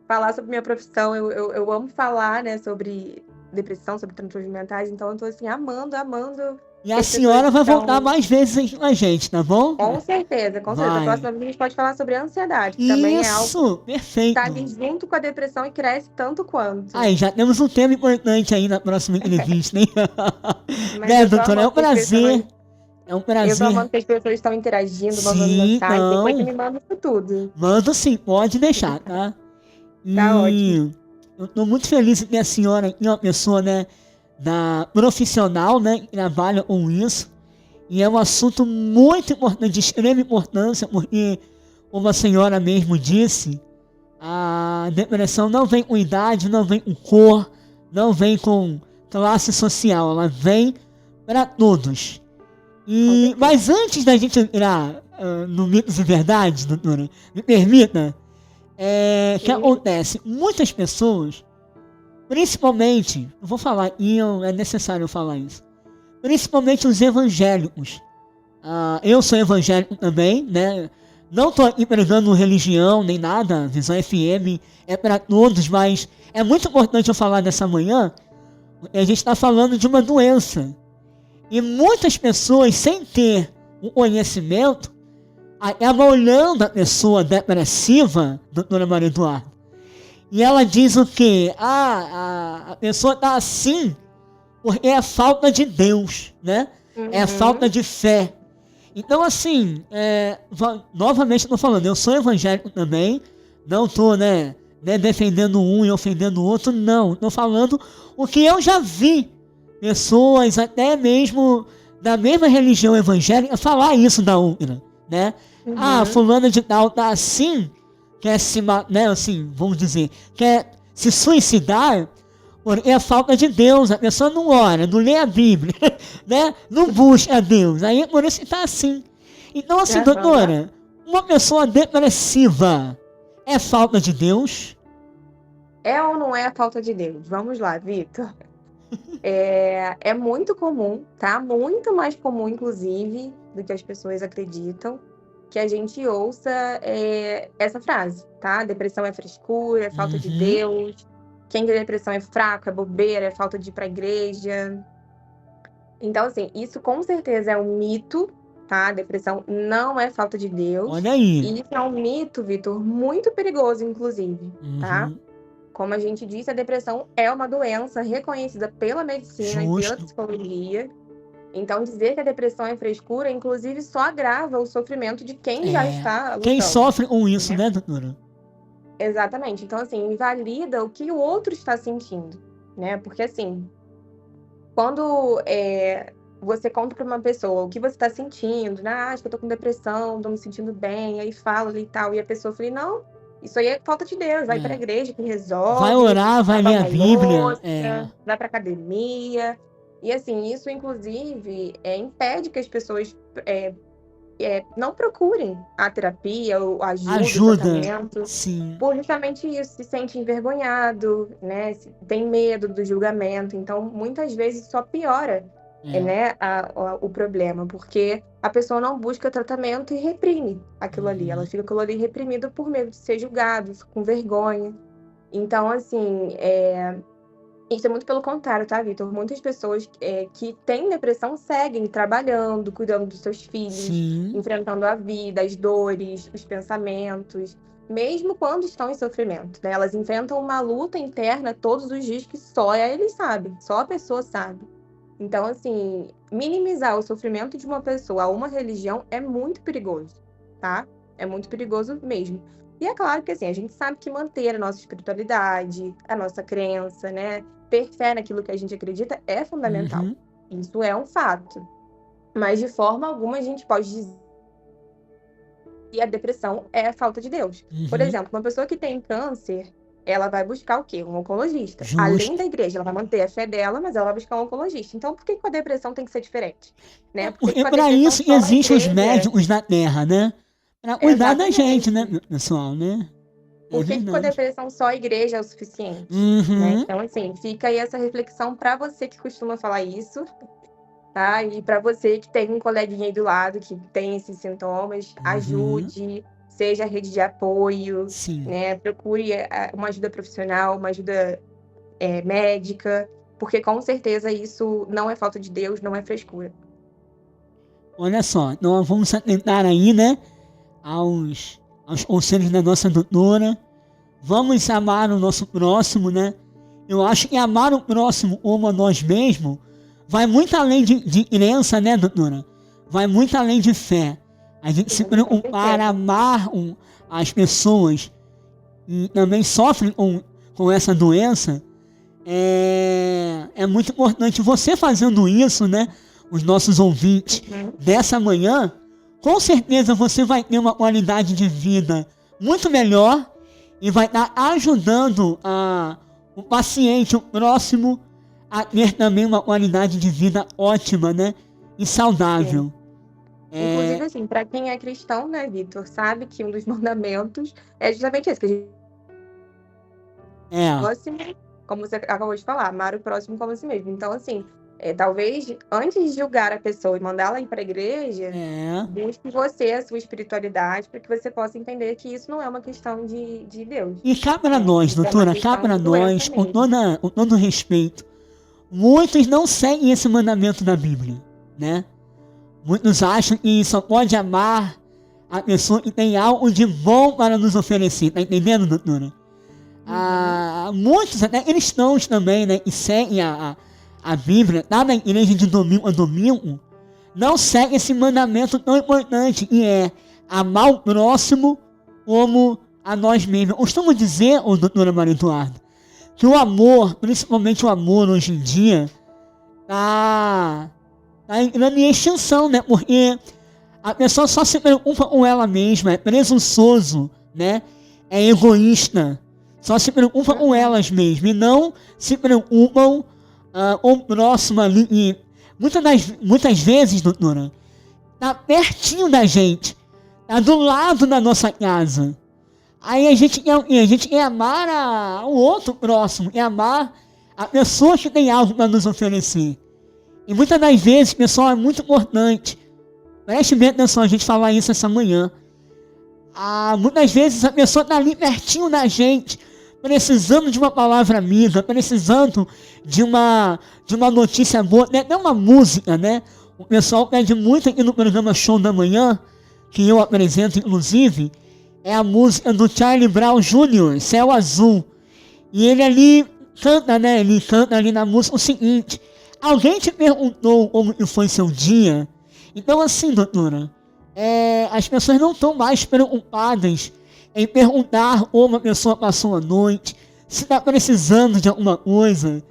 falar sobre minha profissão. Eu amo falar, né, sobre depressão, sobre transtornos mentais. Então, eu tô, assim, amando E que a as pessoas senhora vai voltar estão... mais vezes aqui com a gente, tá bom? Com certeza, com certeza. A Vai. próxima vez a gente pode falar sobre a ansiedade, que também é algo Isso! que tá ali Perfeito! junto com a depressão e cresce tanto quanto. Aí, já temos um tema importante aí na próxima entrevista, hein? Mas Né, eu tô doutora? É um amando que as prazer. pessoas... É um Eu tô prazer. amando que as pessoas estão interagindo, mandando Sim, mensagem. Depois você não. me manda isso tudo. Manda sim, pode deixar, tá? Tá ótimo. E eu tô muito feliz em ter a senhora aqui, uma pessoa, né, da profissional, né, que trabalha com isso. E é um assunto muito importante, de extrema importância, porque, como a senhora mesmo disse, a depressão não vem com idade, não vem com cor, não vem com classe social, ela vem para todos. Com certeza. Mas antes da gente entrar no mitos e verdades, doutora, me permita, o que Sim. acontece? Muitas pessoas, principalmente, eu vou falar, é necessário eu falar isso, principalmente os evangélicos. Eu sou evangélico também, né? Não tô aqui pregando religião nem nada, Visão FM é para todos, mas é muito importante eu falar dessa manhã, porque a gente está falando de uma doença. E muitas pessoas, sem ter o conhecimento, acabam olhando a pessoa depressiva, doutora Maria Eduarda, e ela diz o quê? A pessoa está assim porque é falta de Deus, né? É falta Uhum. de fé. Então, assim, novamente estou falando, eu sou evangélico também, não estou, né, defendendo um e ofendendo o outro, não. Estou falando o que eu já vi pessoas, até mesmo da mesma religião evangélica, falar isso da outra, né? Uhum. Fulana de tal tá assim, quer se, né, assim, vamos dizer, quer se suicidar, porque é falta de Deus, a pessoa não ora, não lê a Bíblia, né? Não busca a Deus, aí por isso que tá assim. Então, assim, Aham. doutora, uma pessoa depressiva é falta de Deus? É ou não é a falta de Deus? Vamos lá, Vitor. É muito comum, tá? Muito mais comum, inclusive, do que as pessoas acreditam, que a gente ouça essa frase, tá? Depressão é frescura, é falta de Uhum. Deus. Quem tem depressão é fraco, é bobeira, é falta de ir pra igreja. Então, assim, isso com certeza é um mito, tá? Depressão não é falta de Deus. Olha aí. E isso é um mito, Vitor, muito perigoso, inclusive, tá? Uhum. Como a gente disse, a depressão é uma doença reconhecida pela medicina e pela Justo. psicologia. Então, dizer que a depressão é frescura, inclusive, só agrava o sofrimento de quem já está Quem lutando, sofre com isso, né? né, doutora? Exatamente. Então, assim, invalida o que o outro está sentindo, né? Porque, assim, quando você conta para uma pessoa o que você está sentindo, né? Acho que eu tô com depressão, tô me sentindo bem, aí fala ali e tal, e a pessoa fala, não, isso aí é falta de Deus, vai pra É. igreja que Vai resolve, orar, vai lava ler a uma Bíblia. louça, vai pra academia. E assim, isso inclusive impede que as pessoas não procurem a terapia, ou a ajuda, o Ajuda. tratamento, Sim. por justamente isso, se sente envergonhado, né? Tem medo do julgamento. Então, muitas vezes só piora, É. né, o problema, porque a pessoa não busca tratamento e reprime aquilo ali. Ela Uhum. fica aquilo ali reprimido por medo de ser julgado, com vergonha. Então, assim, isso é muito pelo contrário, tá, Vitor? Muitas pessoas que têm depressão seguem trabalhando, cuidando dos seus filhos, Sim. enfrentando a vida, as dores, os pensamentos, mesmo quando estão em sofrimento, né? Elas enfrentam uma luta interna todos os dias que só eles sabem, só a pessoa sabe. Então, assim, minimizar o sofrimento de uma pessoa a uma religião é muito perigoso, tá? É muito perigoso mesmo. E é claro que, assim, a gente sabe que manter a nossa espiritualidade, a nossa crença, né? Ter fé naquilo que a gente acredita é fundamental. Uhum. Isso é um fato. Mas, de forma alguma, a gente pode dizer que a depressão é a falta de Deus. Por Uhum. exemplo, uma pessoa que tem câncer, ela vai buscar o quê? Um oncologista. Além Justo. da igreja, ela vai manter a fé dela, mas ela vai buscar um oncologista. Então, por que com a depressão tem que ser diferente? É Né? Por que porque com a para depressão isso só a existem os igreja? médicos na Terra, né? Para cuidar da gente, né, Exatamente. pessoal, né? É Por que com a verdade. depressão só a igreja é o suficiente? Né? Uhum, Então, assim, fica aí essa reflexão para você que costuma falar isso, tá? E para você que tem um coleguinha aí do lado que tem esses sintomas, uhum, ajude, seja rede de apoio, sim. né? Procure uma ajuda profissional, uma ajuda médica, porque com certeza isso não é falta de Deus, não é frescura. Olha só, nós vamos se atentar aí, né, aos conselhos da nossa doutora. Vamos amar o nosso próximo, né? Eu acho que amar o próximo como a nós mesmos vai muito além de crença, né, doutora? Vai muito além de fé. A gente se Sim, com preocupar, certeza. amar as pessoas que também sofrem com essa doença é muito importante. Você fazendo isso, né? Os nossos ouvintes Uhum. dessa manhã, com certeza você vai ter uma qualidade de vida muito melhor e vai estar ajudando o paciente, o próximo, a ter também uma qualidade de vida ótima, né? E Sim. saudável. Inclusive, É, assim, para quem é cristão, né, Vitor, sabe que um dos mandamentos é justamente esse, que a gente é, próximo, como você acabou de falar, amar o próximo como a si mesmo. Então, assim, talvez antes de julgar a pessoa e mandá-la ir para a igreja, é. busque você a sua espiritualidade para que você possa entender que isso não é uma questão de Deus, E cá para né? nós, Isso é uma doutora, cá questão para de doença nós, mesmo. com todo respeito, muitos não seguem esse mandamento da Bíblia, né? Muitos acham que só pode amar a pessoa que tem algo de bom para nos oferecer, tá entendendo, doutora? Uhum. Muitos, até cristãos também, né, que seguem a Bíblia, tá na igreja de domingo a domingo, não seguem esse mandamento tão importante, que é amar o próximo como a nós mesmos. Eu costumo dizer, doutora Maria Eduarda, que o amor, principalmente o amor hoje em dia, tá, tá entrando em extinção, né? Porque a pessoa só se preocupa com ela mesma, é presunçoso, né? É egoísta. Só se preocupa com Uhum. elas mesmas e não se preocupam com o próximo ali. E muitas vezes, doutora, tá pertinho da gente, tá do lado da nossa casa. Aí a gente quer o quê? A gente quer amar o outro próximo, quer amar a pessoa que tem algo para nos oferecer. E muitas das vezes, pessoal, é muito importante. Preste bem atenção a gente falar isso essa manhã. Muitas vezes a pessoa está ali pertinho da gente, precisando de uma palavra amiga, precisando de uma notícia boa, né? Até uma música, né? O pessoal pede muito aqui no programa Show da Manhã, que eu apresento inclusive, é a música do Charlie Brown Jr., Céu Azul. E ele ali canta, né? Ele canta ali na música o seguinte: alguém te perguntou como que foi seu dia? Então assim, doutora, as pessoas não estão mais preocupadas em perguntar como a pessoa passou a noite, se está precisando de alguma coisa.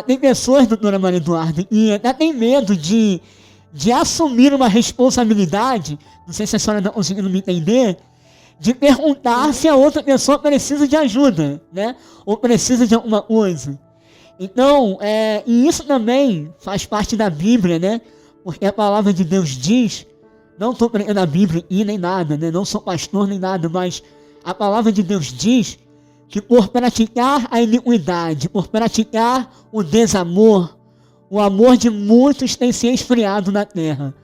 Tem pessoas, doutora Maria Eduarda, que até tem medo de assumir uma responsabilidade, não sei se a senhora está conseguindo me entender, de perguntar Sim. se a outra pessoa precisa de ajuda, né? Ou precisa de alguma coisa. Então, e isso também faz parte da Bíblia, né? Porque a palavra de Deus diz, não estou pregando a Bíblia e nem nada, né? Não sou pastor nem nada, mas a palavra de Deus diz que por praticar a iniquidade, por praticar o desamor, o amor de muitos tem se esfriado na terra.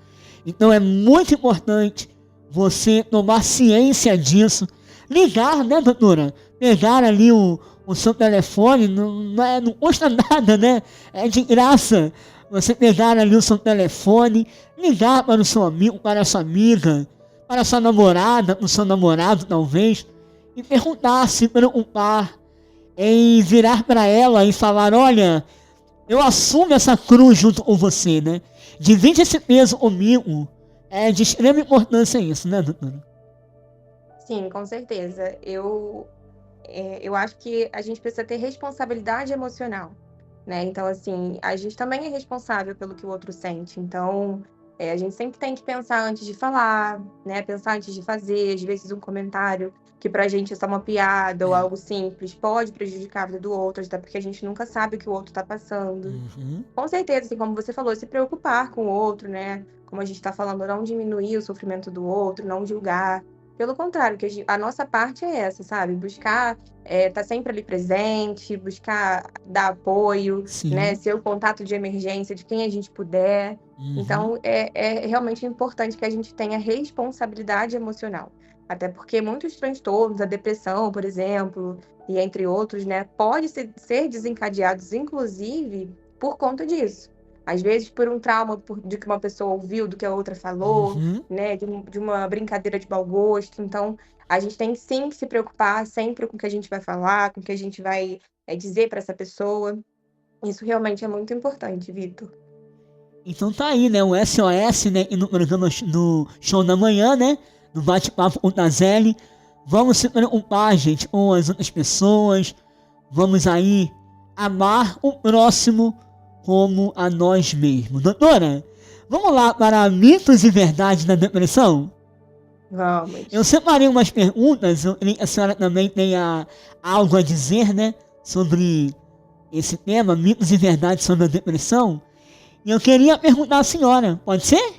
Então é muito importante você tomar ciência disso. Ligar, né, doutora? Pegar ali o seu telefone, não custa nada, né? É de graça. Você pegar ali o seu telefone, ligar para o seu amigo, para a sua amiga, para a sua namorada, para o seu namorado talvez, e perguntar, se preocupar em virar para ela e falar: olha, eu assumo essa cruz junto com você, né? Divide esse peso comigo. É de extrema importância isso, né, doutora? Sim, com certeza. Eu acho que a gente precisa ter responsabilidade emocional, né? Então, assim, a gente também é responsável pelo que o outro sente. Então, a gente sempre tem que pensar antes de falar, né? Pensar antes de fazer, às vezes um comentário que pra gente é só uma piada ou É. algo simples, pode prejudicar a vida do outro, até porque a gente nunca sabe o que o outro tá passando. Uhum. Com certeza, assim como você falou, se preocupar com o outro, né? Como a gente tá falando, não diminuir o sofrimento do outro, não julgar. Pelo contrário, que a nossa parte é essa, sabe? Buscar tá sempre ali presente, buscar dar apoio, né? Sim. Ser o contato de emergência de quem a gente puder. Uhum. Então, é realmente importante que a gente tenha responsabilidade emocional. Até porque muitos transtornos, a depressão, por exemplo, e entre outros, né, pode ser desencadeados, inclusive, por conta disso. Às vezes por um trauma de que uma pessoa ouviu, do que a outra falou, Uhum. né, de uma brincadeira de mau gosto. Então, a gente tem sim que se preocupar sempre com o que a gente vai falar, com o que a gente vai dizer para essa pessoa. Isso realmente é muito importante, Vitor. Então tá aí, né? O SOS, né? E no programa no Show da Manhã, né? No Bate-Papo com o Nazelli. Vamos se preocupar, gente, com as outras pessoas. Vamos aí amar o próximo como a nós mesmos. Doutora, vamos lá para mitos e verdades da depressão? Eu Vamos. separei umas perguntas, a senhora também tenha algo a dizer, né? Sobre esse tema, mitos e verdades sobre a depressão. E eu queria perguntar à senhora, pode ser?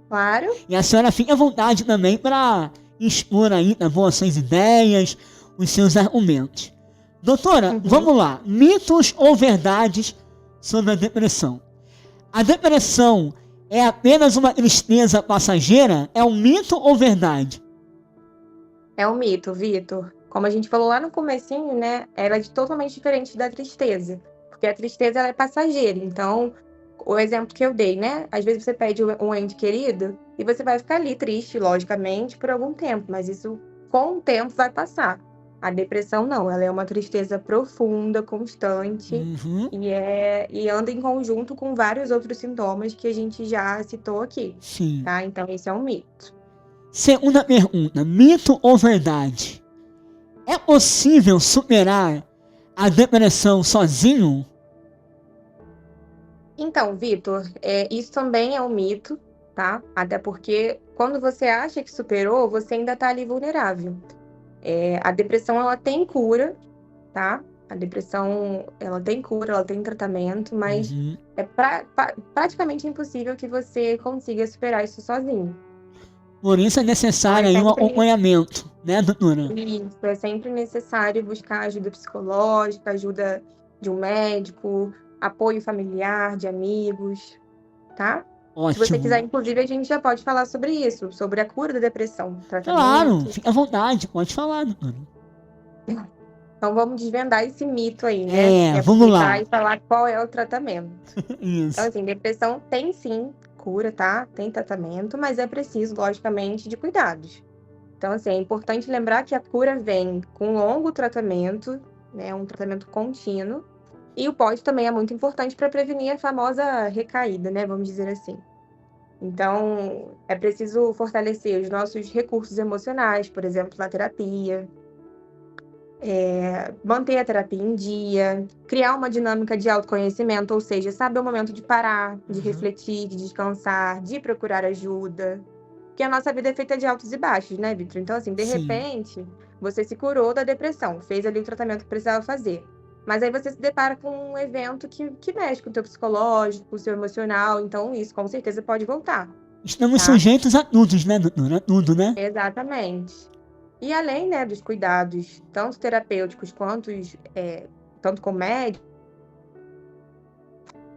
Claro. E a senhora fica à vontade também para expor aí, tá bom, as suas ideias, os seus argumentos. Doutora, Uhum. vamos lá. Mitos ou verdades sobre a depressão? A depressão é apenas uma tristeza passageira? É um mito ou verdade? É um mito, Vitor. Como a gente falou lá no comecinho, né, ela é totalmente diferente da tristeza, porque a tristeza ela é passageira. Então, o exemplo que eu dei, né, às vezes você perde um ente querido e você vai ficar ali triste, logicamente, por algum tempo, mas isso com o tempo vai passar. A depressão não, ela é uma tristeza profunda, constante Uhum, e anda em conjunto com vários outros sintomas que a gente já citou aqui, sim. tá? Então, esse é um mito. Segunda pergunta, mito ou verdade? É possível superar a depressão sozinho? Então, Vitor, isso também é um mito, tá? Até porque quando você acha que superou, você ainda tá ali vulnerável. A depressão, ela tem cura, tá? A depressão, ela tem cura, ela tem tratamento, mas Uhum. é praticamente impossível que você consiga superar isso sozinho. Por isso é Então, necessário aí um acompanhamento, né, doutora? é sempre necessário buscar ajuda psicológica, ajuda de um médico, apoio familiar, de amigos, tá? Se você quiser, Ótimo. inclusive, a gente já pode falar sobre isso, sobre a cura da depressão, Claro, tratamento. fica à vontade, pode falar, doutora. Então vamos desvendar esse mito aí, né? E Vamos aproveitar lá. e falar qual é o tratamento. Então, Isso. assim, depressão tem sim cura, tá? Tem tratamento, mas é preciso, logicamente, de cuidados. Então, assim, é importante lembrar que a cura vem com um longo tratamento, né? Um tratamento contínuo. E o pós também é muito importante para prevenir a famosa recaída, né? Vamos dizer assim. Então, é preciso fortalecer os nossos recursos emocionais, por exemplo, na terapia, manter a terapia em dia, criar uma dinâmica de autoconhecimento, ou seja, saber o momento de parar, de Uhum. refletir, de descansar, de procurar ajuda. Porque a nossa vida é feita de altos e baixos, né, Vitor? Então, assim, de Sim. repente, você se curou da depressão, fez ali o tratamento que precisava fazer. Mas aí você se depara com um evento que mexe com o teu psicológico, com o seu emocional, então isso com certeza pode voltar, Estamos tá? sujeitos a tudo, né, doutora? A tudo, né? Exatamente. E além, né, dos cuidados, tanto terapêuticos quanto tanto com médico,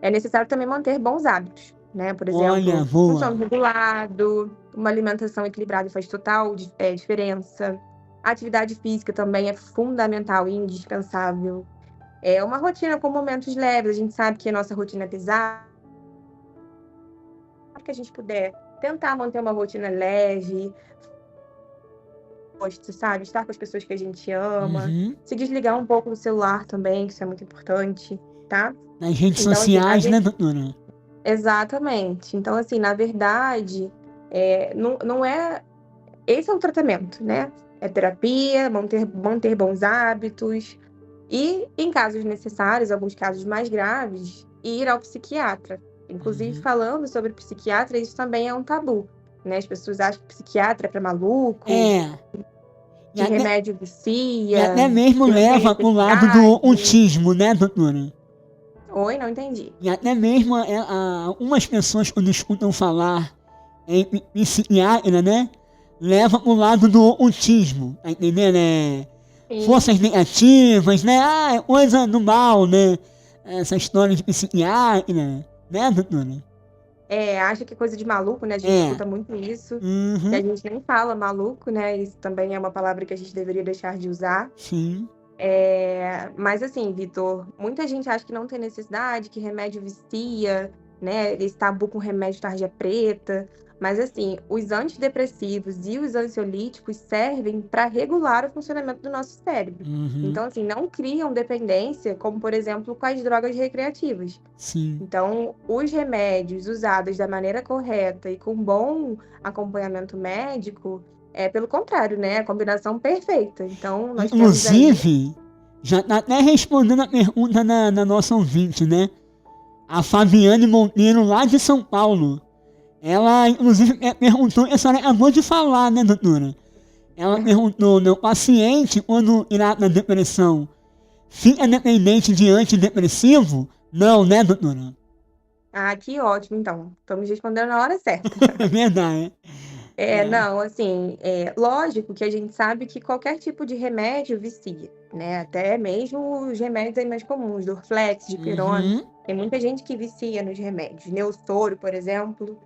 é necessário também manter bons hábitos, né? Por Olha, exemplo, um sono boa. regulado, uma alimentação equilibrada faz total diferença. A atividade física também é fundamental e indispensável. É uma rotina com momentos leves, a gente sabe que a nossa rotina é pesada, que a gente puder tentar manter uma rotina leve, sabe? Estar com as pessoas que a gente ama, Uhum. se desligar um pouco do celular também, que isso é muito importante, tá? Nas redes Então, assim, sociais, né, doutora? exatamente. Então, assim, na verdade, não é. Esse é o tratamento, né? É terapia, manter bons hábitos e, em casos necessários, alguns casos mais graves, ir ao psiquiatra. Inclusive, Uhum. falando sobre psiquiatra, isso também é um tabu, né? As pessoas acham que psiquiatra é para maluco. É. E que até, remédio e até vicia, mesmo que não tem leva pro lado do necessidade. autismo, né, doutora? Oi, não entendi. E até mesmo algumas pessoas, quando escutam falar em psiquiatra, né, leva pro lado do autismo, tá entendendo? Sim. Forças negativas, né? Ah, é coisa do mal, né? Essa história de psiquiatra, né, doutora? Acha que é coisa de maluco, né? A gente É. escuta muito isso, que a Uhum. gente nem fala maluco, né? Isso também é uma palavra que a gente deveria deixar de usar. Sim. Mas assim, Vitor, muita gente acha que não tem necessidade, que remédio vicia, né? Esse tabu com remédio tarja preta. Mas assim, os antidepressivos e os ansiolíticos servem para regular o funcionamento do nosso cérebro. Uhum. Então, assim, não criam dependência, como por exemplo com as drogas recreativas. Sim. Então, os remédios usados da maneira correta e com bom acompanhamento médico, pelo contrário, né? A combinação perfeita. Então, nós temos aí. Inclusive, já tá até respondendo a pergunta na nossa ouvinte, né? A Fabiane Monteiro, lá de São Paulo. Ela, inclusive, perguntou, a senhora acabou de falar, né, doutora? Ela perguntou, né, o paciente, quando irá na depressão, fica dependente de antidepressivo? Não, né, doutora? Ah, que ótimo, então. Estamos respondendo na hora certa. É verdade. É. Não, assim, lógico que a gente sabe que qualquer tipo de remédio vicia, né? Até mesmo os remédios aí mais comuns, Dorflex, dipirona. Uhum. Tem muita gente que vicia nos remédios. Neosoro, por exemplo.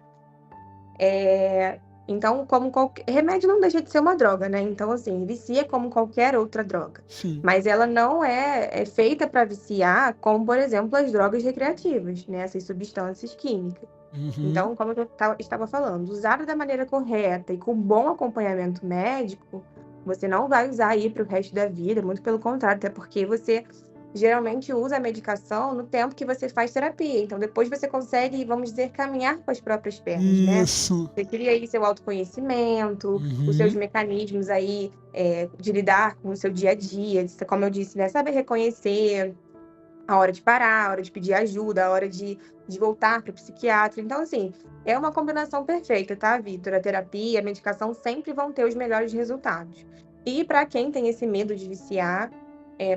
Então, como qualquer remédio não deixa de ser uma droga, né? Então, assim, vicia como qualquer outra droga. Sim. Mas ela não é feita para viciar, como, por exemplo, as drogas recreativas, né? Essas substâncias químicas. Uhum. Então, como eu estava falando, usada da maneira correta e com bom acompanhamento médico, você não vai usar aí para o resto da vida, muito pelo contrário, até porque você geralmente usa a medicação no tempo que você faz terapia. Então, depois você consegue, vamos dizer, caminhar com as próprias pernas, né? Isso. Você cria aí seu autoconhecimento, os seus Uhum. mecanismos aí de lidar com o seu dia a dia, como eu disse, né? Saber reconhecer a hora de parar, a hora de pedir ajuda, a hora de voltar para o psiquiatra. Então, assim, é uma combinação perfeita, tá, Vitor? A terapia e a medicação sempre vão ter os melhores resultados. E para quem tem esse medo de viciar,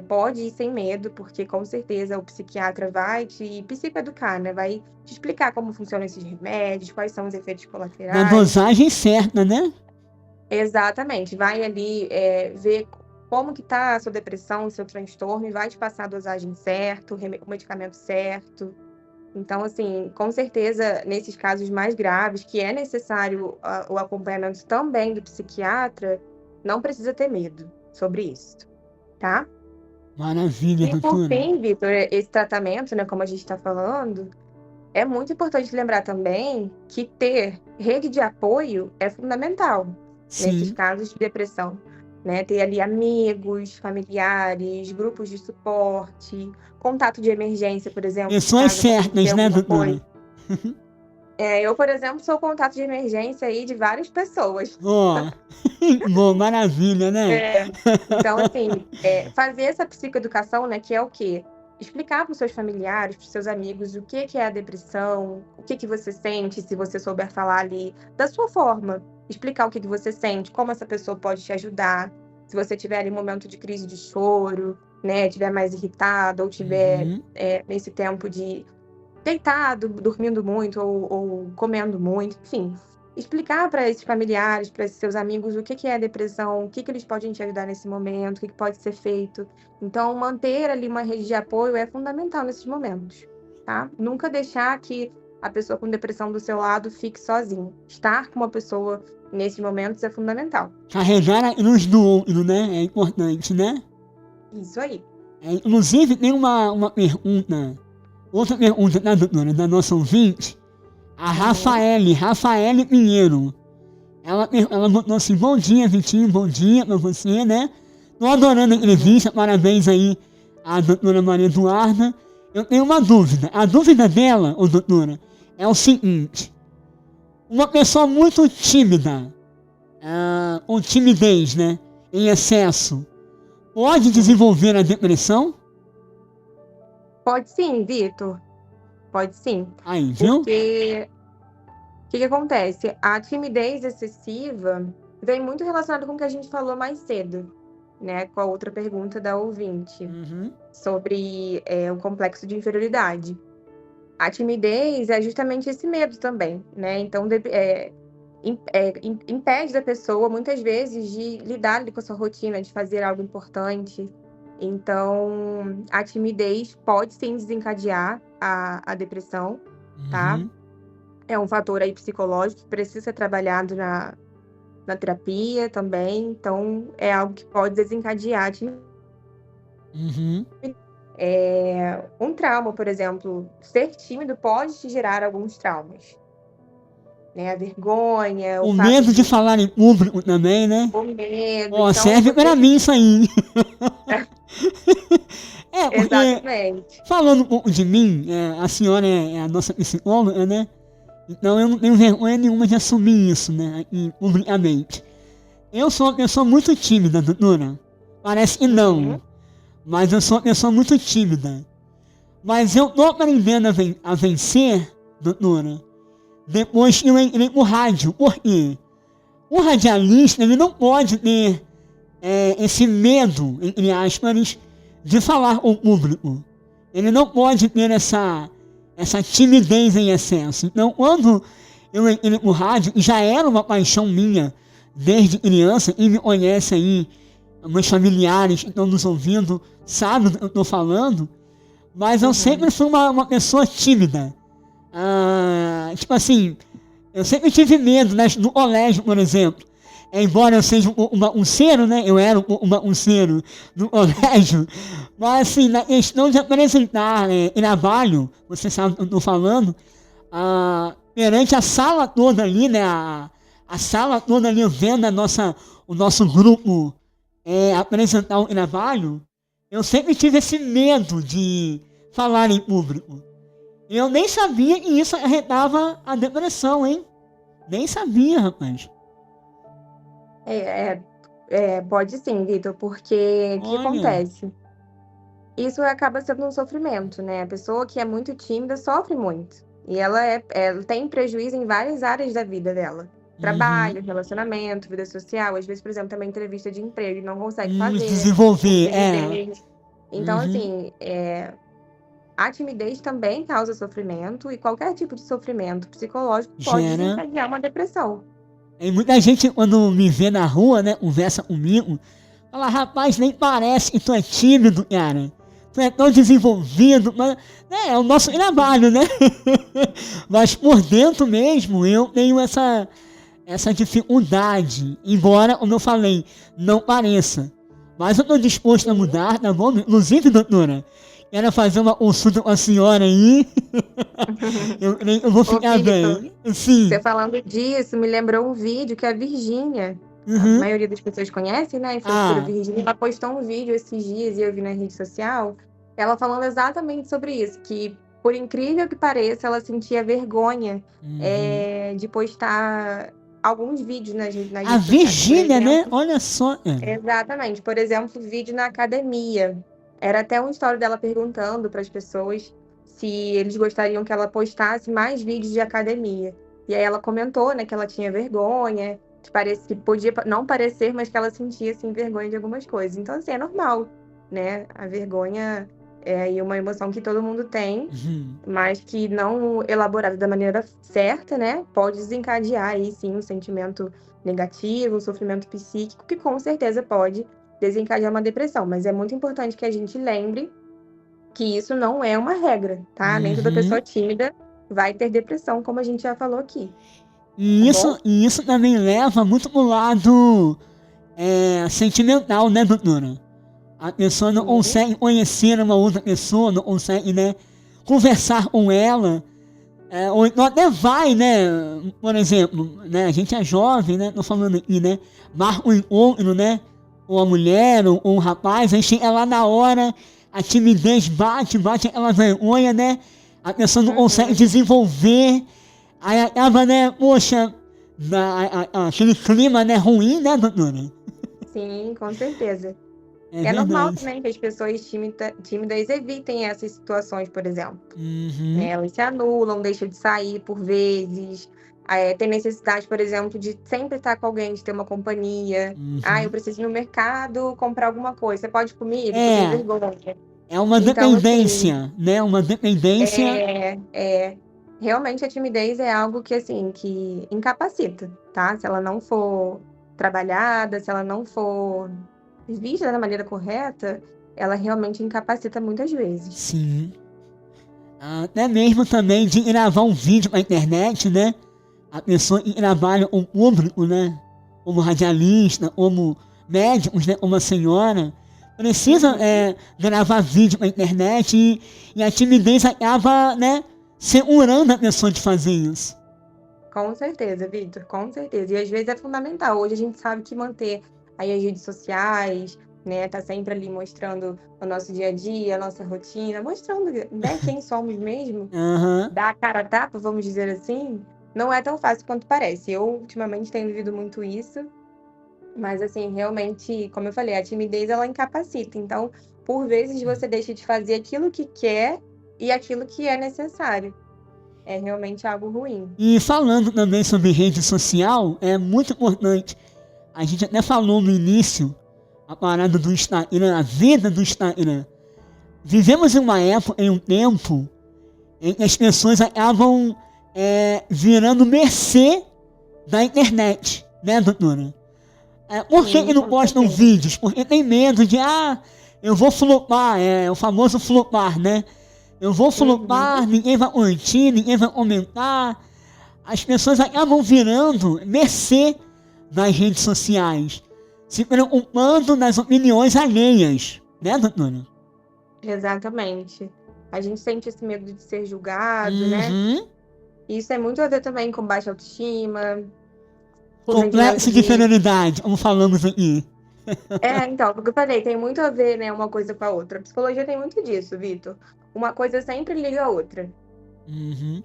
pode ir sem medo, porque com certeza o psiquiatra vai te psicoeducar, né? Vai te explicar como funcionam esses remédios, quais são os efeitos Na colaterais. dosagem certa, né? Exatamente, vai ali ver como que tá a sua depressão, o seu transtorno e vai te passar a dosagem certa, o medicamento certo. Então, assim, com certeza, nesses casos mais graves, que é necessário o acompanhamento também do psiquiatra, não precisa ter medo sobre isso, tá? Maravilha, E por doutora. fim, Vitor, esse tratamento, né, como a gente está falando, é muito importante lembrar também que ter rede de apoio é fundamental nesses Sim. casos de depressão, né? Ter ali amigos, familiares, grupos de suporte, contato de emergência, por exemplo, se Pessoas caso acontecer certas, né, alguma coisa. doutora? Eu, por exemplo, sou contato de emergência aí de várias pessoas. Ó, bom, maravilha, né? É. Então, assim, fazer essa psicoeducação, né, que é o quê? Explicar para os seus familiares, para os seus amigos o que é a depressão, o que você sente, se você souber falar ali da sua forma. Explicar o que você sente, como essa pessoa pode te ajudar. Se você tiver ali um momento de crise de choro, né, tiver mais irritado ou tiver Uhum. nesse tempo de deitado, dormindo muito ou comendo muito, enfim. Explicar para esses familiares, para esses seus amigos o que é a depressão, o que eles podem te ajudar nesse momento, o que pode ser feito. Então, manter ali uma rede de apoio é fundamental nesses momentos, tá? Nunca deixar que a pessoa com depressão do seu lado fique sozinha. Estar com uma pessoa nesses momentos é fundamental. Carregar a cruz do outro, né? É importante, né? Isso aí. Inclusive, tem uma pergunta, outra pergunta da doutora, da nossa ouvinte, a Uhum. Rafaele Pinheiro. Ela botou assim, bom dia, Vitinho, bom dia pra você, né? Tô adorando a entrevista, parabéns aí à doutora Maria Eduarda. Eu tenho uma dúvida. A dúvida dela, ô doutora, é o seguinte. Uma pessoa muito tímida, com timidez, né? Em excesso, pode desenvolver a depressão? Pode sim, Vitor. Pode sim. Aí, viu? Porque o que acontece? A timidez excessiva, vem muito relacionado com o que a gente falou mais cedo, né, com a outra pergunta da ouvinte, sobre o complexo de inferioridade. A timidez é justamente esse medo também, né? Então, impede da pessoa, muitas vezes, de lidar com a sua rotina, de fazer algo importante. Então, a timidez pode sim desencadear a depressão, tá? É um fator aí psicológico que precisa ser trabalhado na terapia também. Então, é algo que pode desencadear a timidez. Um trauma, por exemplo, ser tímido pode te gerar alguns traumas, né? A vergonha, O fato medo de falar em público também, né? o medo. Ó, Então, serve pra mim isso aí. Porque, Exatamente. falando um pouco de mim, a senhora é a nossa psicóloga, né? Então eu não tenho vergonha nenhuma de assumir isso, né? Aqui, publicamente. Eu sou uma pessoa muito tímida, doutora. Parece que não. Mas eu sou uma pessoa muito tímida. Mas eu tô aprendendo a vencer, doutora, depois que eu entrei pro rádio. Por quê? O radialista, ele não pode ter esse medo, entre aspas, de falar ao público. Ele não pode ter essa timidez em excesso. Então, quando eu entrei pro rádio, já era uma paixão minha desde criança, e me conhece aí, meus familiares que estão nos ouvindo, sabem do que eu estou falando, mas eu sempre fui uma pessoa tímida. Tipo assim, eu sempre tive medo, né? No colégio, por exemplo. Embora eu seja um bagunceiro, né? Eu era um bagunceiro no colégio. Mas assim, na questão de apresentar trabalho, você sabe o que eu estou falando, perante a sala toda ali, né? A sala toda ali vendo o nosso grupo apresentar um trabalho, eu sempre tive esse medo de falar em público. Eu nem sabia que isso arretava a depressão, hein? Nem sabia, rapaz. Pode sim, Vitor, porque o que Olha. acontece? Isso acaba sendo um sofrimento, né? A pessoa que é muito tímida sofre muito. E ela tem prejuízo em várias áreas da vida dela. Trabalho, relacionamento, vida social. Às vezes, por exemplo, também entrevista de emprego e não consegue fazer. Desenvolver, Então, assim, a timidez também causa sofrimento. E qualquer tipo de sofrimento psicológico pode desencadear uma depressão. E muita gente, quando me vê na rua, né, conversa comigo, fala, rapaz, nem parece que tu é tímido, cara. Tu é tão desenvolvido, mas é o nosso trabalho, né? Mas por dentro mesmo eu tenho essa dificuldade, embora, como eu falei, não pareça. Mas eu estou disposto a mudar, tá bom? Inclusive, doutora, quero fazer uma consulta com a senhora aí. eu vou ficar bem. Sim. Você falando disso, me lembrou um vídeo que a Virgínia, a maioria das pessoas conhece, né? A influenciadora Virgínia, ela postou um vídeo esses dias e eu vi na rede social, ela falando exatamente sobre isso, que por incrível que pareça, ela sentia vergonha de postar alguns vídeos nas redes sociais. A Virgínia, né? Olha só. Exatamente. Por exemplo, vídeo na academia. Era até uma história dela perguntando para as pessoas se eles gostariam que ela postasse mais vídeos de academia. E aí ela comentou, né, que ela tinha vergonha, que podia não parecer, mas que ela sentia, assim, vergonha de algumas coisas. Então, assim, é normal, né? A vergonha é aí uma emoção que todo mundo tem, mas que não elaborada da maneira certa, né? Pode desencadear aí, sim, um sentimento negativo, um sofrimento psíquico, que com certeza pode desencadear uma depressão. Mas é muito importante que a gente lembre que isso não é uma regra, tá? Nem toda pessoa tímida vai ter depressão, como a gente já falou aqui. E isso também leva muito pro lado sentimental, né, doutora? A pessoa não consegue conhecer uma outra pessoa, não consegue, né, conversar com ela. Ou então até vai, né, por exemplo, né, a gente é jovem, né, tô falando aqui, né, marca um encontro, né, ou a mulher, ou um rapaz, aí chega lá na hora, a timidez bate aquela vergonha, né, a pessoa não consegue desenvolver, aí acaba, né, poxa, aquele clima, né, ruim, né, doutora? Sim, com certeza. É normal também que as pessoas tímidas evitem essas situações, por exemplo. Elas se anulam, deixam de sair por vezes. Tem necessidade, por exemplo, de sempre estar com alguém, de ter uma companhia. Eu preciso ir no mercado comprar alguma coisa. Você pode ir comigo? Eu tenho É, vergonha. é uma Então, assim, dependência, né? Uma dependência. realmente a timidez é algo que, assim, que incapacita, tá? Se ela não for trabalhada, se ela não for vista da maneira correta, ela realmente incapacita muitas vezes. Sim. Até mesmo também de gravar um vídeo pra internet, né? A pessoa que trabalha com o público, né? Como radialista, como médicos, né? Como a senhora, precisa gravar vídeo pra internet e a timidez acaba, né? Segurando a pessoa de fazer isso. Com certeza, Vitor, com certeza. E às vezes é fundamental. Hoje a gente sabe que manter aí as redes sociais, né, tá sempre ali mostrando o nosso dia a dia, a nossa rotina, mostrando, né, quem somos mesmo, Aham. dar a cara a tapa, vamos dizer assim, não é tão fácil quanto parece. Eu ultimamente tenho vivido muito isso, mas assim, realmente, como eu falei, a timidez ela incapacita. Então, por vezes você deixa de fazer aquilo que quer e aquilo que é necessário. É realmente algo ruim. E falando também sobre rede social, é muito importante. A gente até falou no início a parada do Instagram, a vida do Instagram. Vivemos em uma época, em um tempo, em que as pessoas acabam virando mercê da internet, né, doutora? Por que não Com postam certeza. vídeos? Porque tem medo de, eu vou flopar, o famoso flopar, né? Eu vou flopar, ninguém vai curtir, ninguém vai comentar. As pessoas acabam virando mercê das redes sociais, se preocupando nas opiniões alheias, né, doutora? Exatamente. A gente sente esse medo de ser julgado, né? Uhum. E isso tem muito a ver também com baixa autoestima, com sentimento Complexo de de... inferioridade, como falamos aqui. Então, porque eu falei, tem muito a ver, né, uma coisa com a outra. A psicologia tem muito disso, Vitor. Uma coisa sempre liga a outra. Uhum.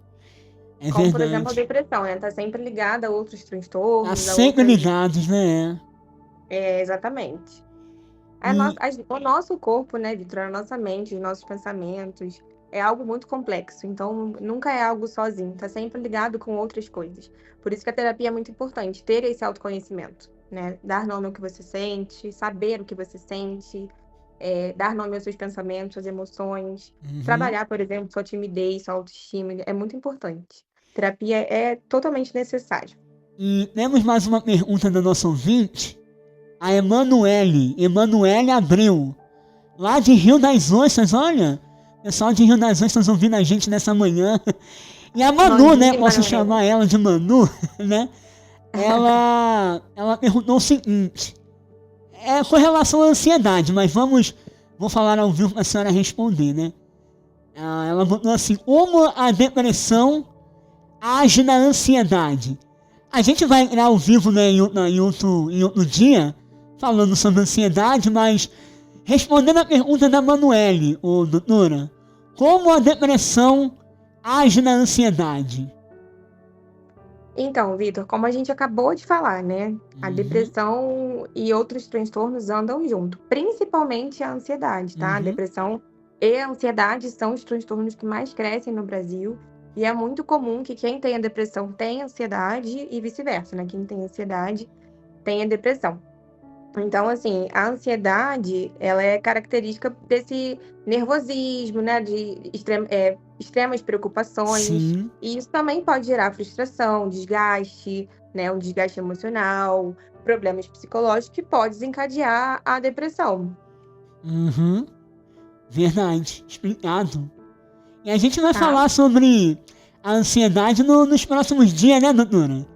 É Como, por exemplo, a verdade. depressão, né? Tá sempre ligada a outros Tá transtornos, a sempre outras... ligados, né? Exatamente. E, O nosso corpo, né, Vitor, a nossa mente, os nossos pensamentos, é algo muito complexo. Então, nunca é algo sozinho, tá sempre ligado com outras coisas. Por isso que a terapia é muito importante, ter esse autoconhecimento, né? Dar nome ao que você sente, saber o que você sente, dar nome aos seus pensamentos, suas emoções. uhum. Trabalhar, por exemplo, sua timidez, sua autoestima, é muito importante. Terapia é totalmente necessário. E temos mais uma pergunta da nossa ouvinte, a Emanuele Abreu, lá de Rio das Ostras, olha. O pessoal de Rio das Ostras ouvindo a gente nessa manhã. E a Bom Manu, né? dia, Posso Emanuele. chamar ela de Manu, né? Ela perguntou o seguinte. Com relação à ansiedade, mas vou falar ao vivo para a senhora responder, né? Ela botou assim, como a depressão age na ansiedade? A gente vai entrar ao vivo, né, em outro dia, falando sobre ansiedade, mas respondendo a pergunta da Manuele, doutora, como a depressão age na ansiedade? Então, Vitor, como a gente acabou de falar, né? A Uhum, depressão e outros transtornos andam junto, principalmente a ansiedade, tá? A uhum, depressão e a ansiedade são os transtornos que mais crescem no Brasil. E é muito comum que quem tem a depressão tenha ansiedade e vice-versa, né? Quem tem ansiedade tenha depressão. Então, assim, a ansiedade, ela é característica desse nervosismo, né, de extremas preocupações, sim, e isso também pode gerar frustração, desgaste, né, um desgaste emocional, problemas psicológicos que pode desencadear a depressão, uhum, verdade, explicado. E a gente vai tá? falar sobre a ansiedade nos próximos dias, né, doutora?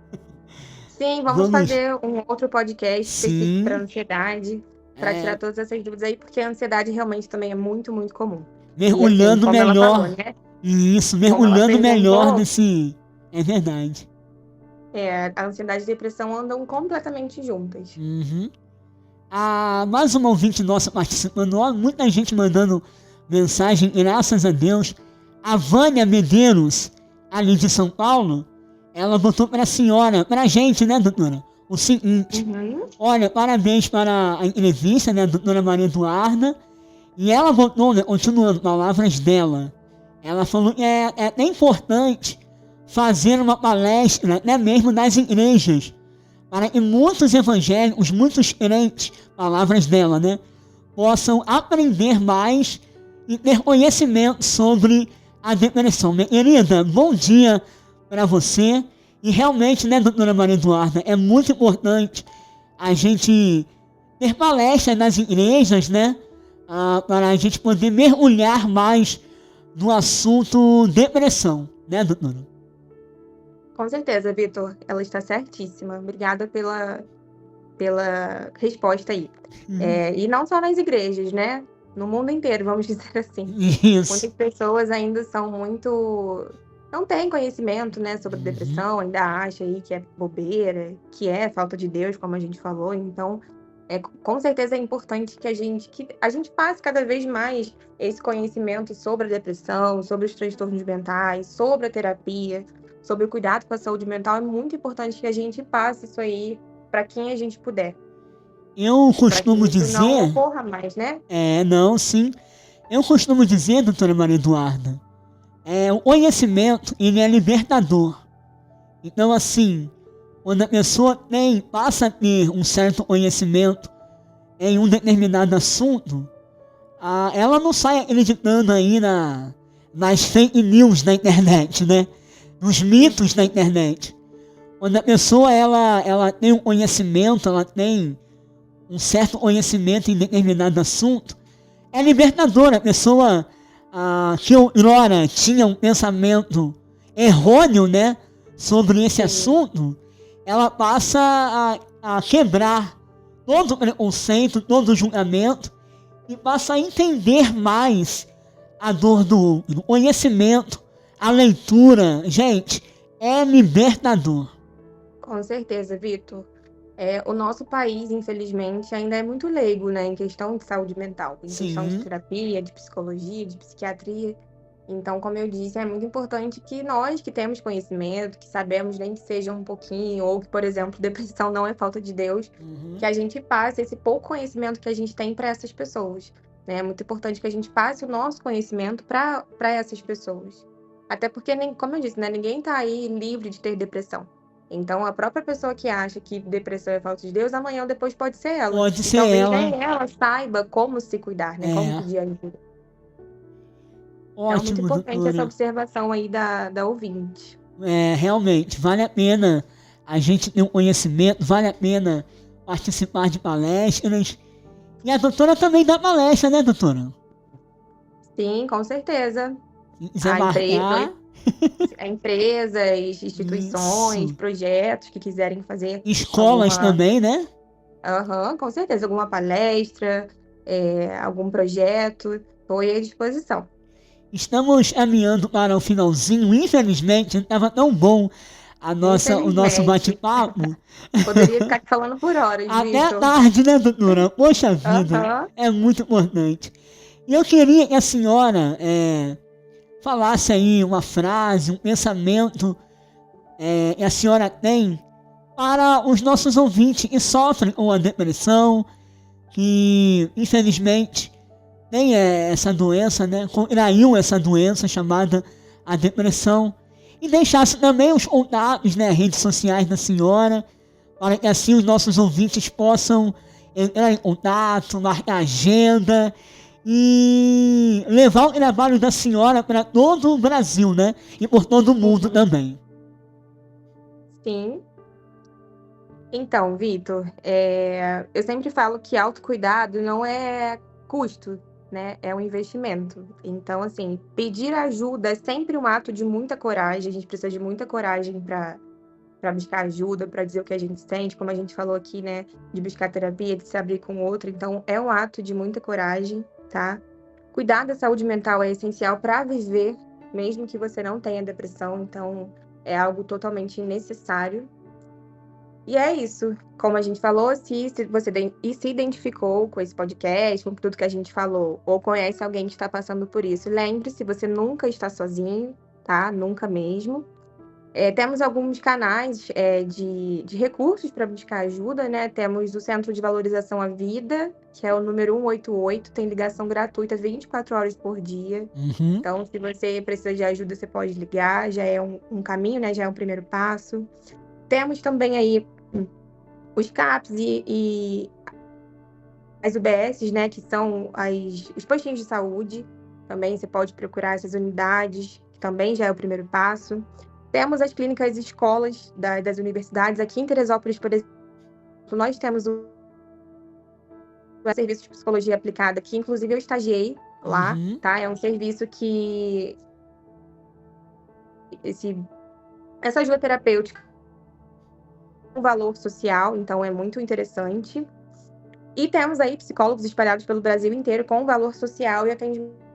Sim, vamos Vamos, fazer um outro podcast específico para sim, ansiedade, para é, tirar todas essas dúvidas aí, porque a ansiedade realmente também é muito, muito comum. E assim, mergulhando como ela falou, melhor, né? isso, Como ela mergulhando melhor perguntou, nesse... É verdade. a ansiedade e a depressão andam completamente juntas. Uhum. Mais uma ouvinte nossa participando, ó, muita gente mandando mensagem, graças a Deus. A Vânia Medeiros, ali de São Paulo, ela botou pra senhora, pra gente, né, doutora? O seguinte, Uhum. olha, parabéns para a entrevista, né, doutora Maria Eduarda. E ela botou, né, continuando, palavras dela. Ela falou que é importante fazer uma palestra, até mesmo nas igrejas, para que muitos evangélicos, muitos crentes, palavras dela, né, possam aprender mais e ter conhecimento sobre a depressão. Minha querida, bom dia para você. E realmente, né, doutora Maria Eduarda, é muito importante a gente ter palestras nas igrejas, né, para a gente poder mergulhar mais no assunto depressão, né, doutora? Com certeza, Vitor, ela está certíssima. Obrigada pela resposta aí. E não só nas igrejas, né? No mundo inteiro, vamos dizer assim. Isso. Muitas pessoas ainda são muito... não têm conhecimento, né, sobre depressão, ainda acham aí que é bobeira, que é falta de Deus, como a gente falou. Então, com certeza é importante que a gente passe cada vez mais esse conhecimento sobre a depressão, sobre os transtornos mentais, sobre a terapia, sobre o cuidado com a saúde mental. É muito importante que a gente passe isso aí para quem a gente puder. Eu costumo Para que isso não dizer... ocorra mais, né? Não, sim. Eu costumo dizer, doutora Maria Eduarda, o conhecimento, ele é libertador. Então, assim, quando a pessoa passa a ter um certo conhecimento em um determinado assunto, ela não sai acreditando aí nas fake news da internet, né? Nos mitos da internet. Quando a pessoa ela tem um conhecimento, ela tem um certo conhecimento em determinado assunto, é libertador. A pessoa que outrora tinha um pensamento errôneo, né, sobre esse assunto, ela passa a quebrar todo o preconceito, todo o julgamento e passa a entender mais a dor do outro. O conhecimento, a leitura, gente, é libertador. Com certeza, Vitor. O nosso país, infelizmente, ainda é muito leigo, né, em questão de saúde mental, em questão de terapia, de psicologia, de psiquiatria. Então, como eu disse, é muito importante que nós que temos conhecimento, que sabemos nem que seja um pouquinho, ou que, por exemplo, depressão não é falta de Deus, que a gente passe esse pouco conhecimento que a gente tem para essas pessoas, né? É muito importante que a gente passe o nosso conhecimento para essas pessoas. Até porque, como eu disse, né, ninguém está aí livre de ter depressão. Então, a própria pessoa que acha que depressão é falta de Deus, amanhã ou depois pode ser ela. Pode E ser talvez ela. nem ela saiba como se cuidar, né? Como pedir ajuda. Então, é muito importante essa observação aí da ouvinte. Realmente, vale a pena a gente ter um conhecimento, vale a pena participar de palestras. E a doutora também dá palestra, né, doutora? Sim, com certeza. Se quiser marcar... Empresas, instituições, Isso. projetos que quiserem fazer. Escolas também, né? Com certeza. Alguma palestra, algum projeto, estou à disposição. Estamos caminhando para o finalzinho. Infelizmente, estava tão bom o nosso bate-papo. Poderia ficar aqui falando por horas, Até Vitor. tarde, né, doutora? Poxa vida, é muito importante. E eu queria que a senhora falasse aí uma frase, um pensamento que a senhora tem para os nossos ouvintes que sofrem com a depressão, que infelizmente tem essa doença, né? Contraiu essa doença chamada a depressão. E deixasse também os contatos, né, redes sociais da senhora, para que assim os nossos ouvintes possam entrar em contato, marcar agenda e levar o trabalho da senhora para todo o Brasil, né? E por todo o mundo também. Sim. Então, Vitor, eu sempre falo que autocuidado não é custo, né? É um investimento. Então, assim, pedir ajuda é sempre um ato de muita coragem. A gente precisa de muita coragem para buscar ajuda, para dizer o que a gente sente, como a gente falou aqui, né? De buscar terapia, de se abrir com o outro. Então, é um ato de muita coragem, tá? Cuidar da saúde mental é essencial para viver, mesmo que você não tenha depressão. Então, é algo totalmente necessário. E é isso. Como a gente falou, se você se identificou com esse podcast, com tudo que a gente falou, ou conhece alguém que está passando por isso, lembre-se, você nunca está sozinho, tá? Nunca mesmo. Temos alguns canais de recursos para buscar ajuda, né? Temos o Centro de Valorização à Vida, que é o número 188, tem ligação gratuita 24 horas por dia. Uhum. Então, se você precisa de ajuda, você pode ligar, já é um caminho, né? Já é um primeiro passo. Temos também aí os CAPs e as UBSs, né? Que são os postinhos de saúde. Também você pode procurar essas unidades, que também já é o primeiro passo. Temos as clínicas e escolas das universidades. Aqui em Teresópolis, por exemplo, nós temos o serviço de psicologia aplicada, que inclusive eu estagiei lá, tá? É um serviço que essa ajuda terapêutica tem um valor social, então é muito interessante. E temos aí psicólogos espalhados pelo Brasil inteiro com valor social e atendimento.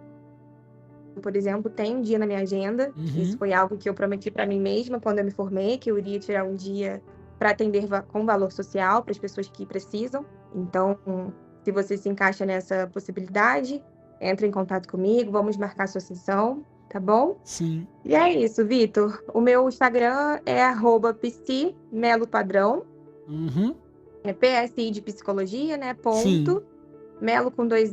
Por exemplo, tem um dia na minha agenda. Isso foi algo que eu prometi para mim mesma quando eu me formei, que eu iria tirar um dia para atender com valor social para as pessoas que precisam. Então, se você se encaixa nessa possibilidade, entre em contato comigo, vamos marcar sua sessão, tá bom? Sim. E é isso, Vitor. O meu Instagram é @psimelopadrão. É PSI de psicologia, né? Sim. Melo com 2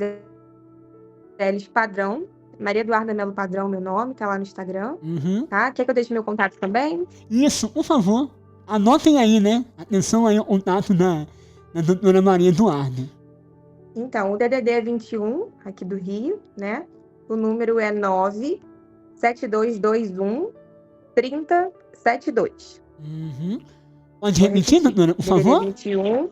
L's padrão. Maria Eduarda Melo Padrão, meu nome, tá lá no Instagram. Tá? Quer que eu deixe meu contato também? Isso, por favor. Anotem aí, né? Atenção aí ao contato da doutora Maria Eduarda. Então, o DDD é 21, aqui do Rio, né? O número é 97221-3072. Pode repetir, doutora, por favor? DDD 21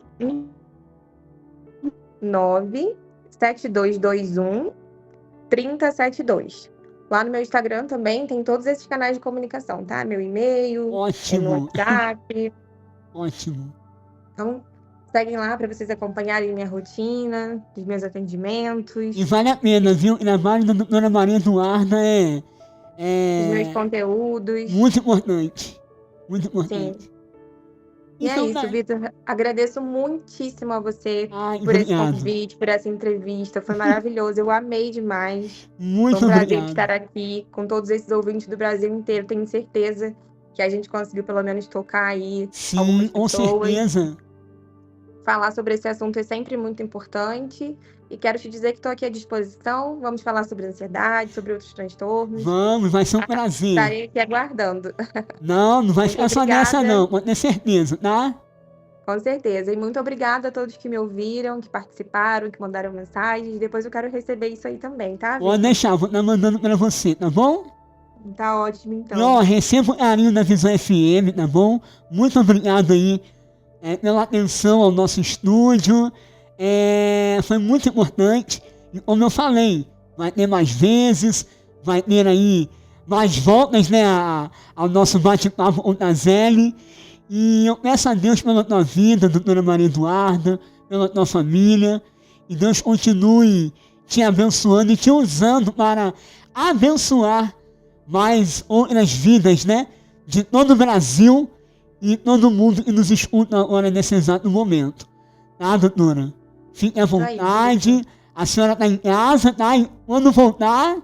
97221-3072. Lá no meu Instagram também tem todos esses canais de comunicação, tá? Meu e-mail, meu WhatsApp. Ótimo. Então, seguem lá para vocês acompanharem minha rotina, os meus atendimentos. E vale a pena, viu? O trabalho da doutora Maria Eduarda os meus conteúdos. Muito importante. Muito importante. Sim. E então, é isso, Vitor. Agradeço muitíssimo a você por esse convite, por essa entrevista. Foi maravilhoso. Eu amei demais. Muito Foi um prazer obrigado. estar aqui com todos esses ouvintes do Brasil inteiro. Tenho certeza que a gente conseguiu pelo menos tocar aí algumas pessoas. Com certeza. Falar sobre esse assunto é sempre muito importante. E quero te dizer que estou aqui à disposição. Vamos falar sobre ansiedade, sobre outros transtornos. Vamos, vai ser um prazer. Estarei aqui aguardando. Não vai ficar só nessa não, pode ter certeza, tá? Com certeza. E muito obrigada a todos que me ouviram, que participaram, que mandaram mensagens. Depois eu quero receber isso aí também, tá? Pode deixar, vou estar mandando para você, tá bom? Tá ótimo, então. E, ó, receba o carinho da Visão FM, tá bom? Muito obrigado aí pela atenção ao nosso estúdio. Foi muito importante. E como eu falei, vai ter mais vezes, vai ter aí mais voltas, né, ao nosso bate-papo com a Zeli. E eu peço a Deus pela tua vida, doutora Maria Eduarda, pela tua família. E Deus continue te abençoando e te usando para abençoar mais outras vidas, né? De todo o Brasil e todo mundo que nos escuta agora nesse exato momento. Tá, doutora? Fique à vontade. A senhora tá em casa, tá? E quando voltar,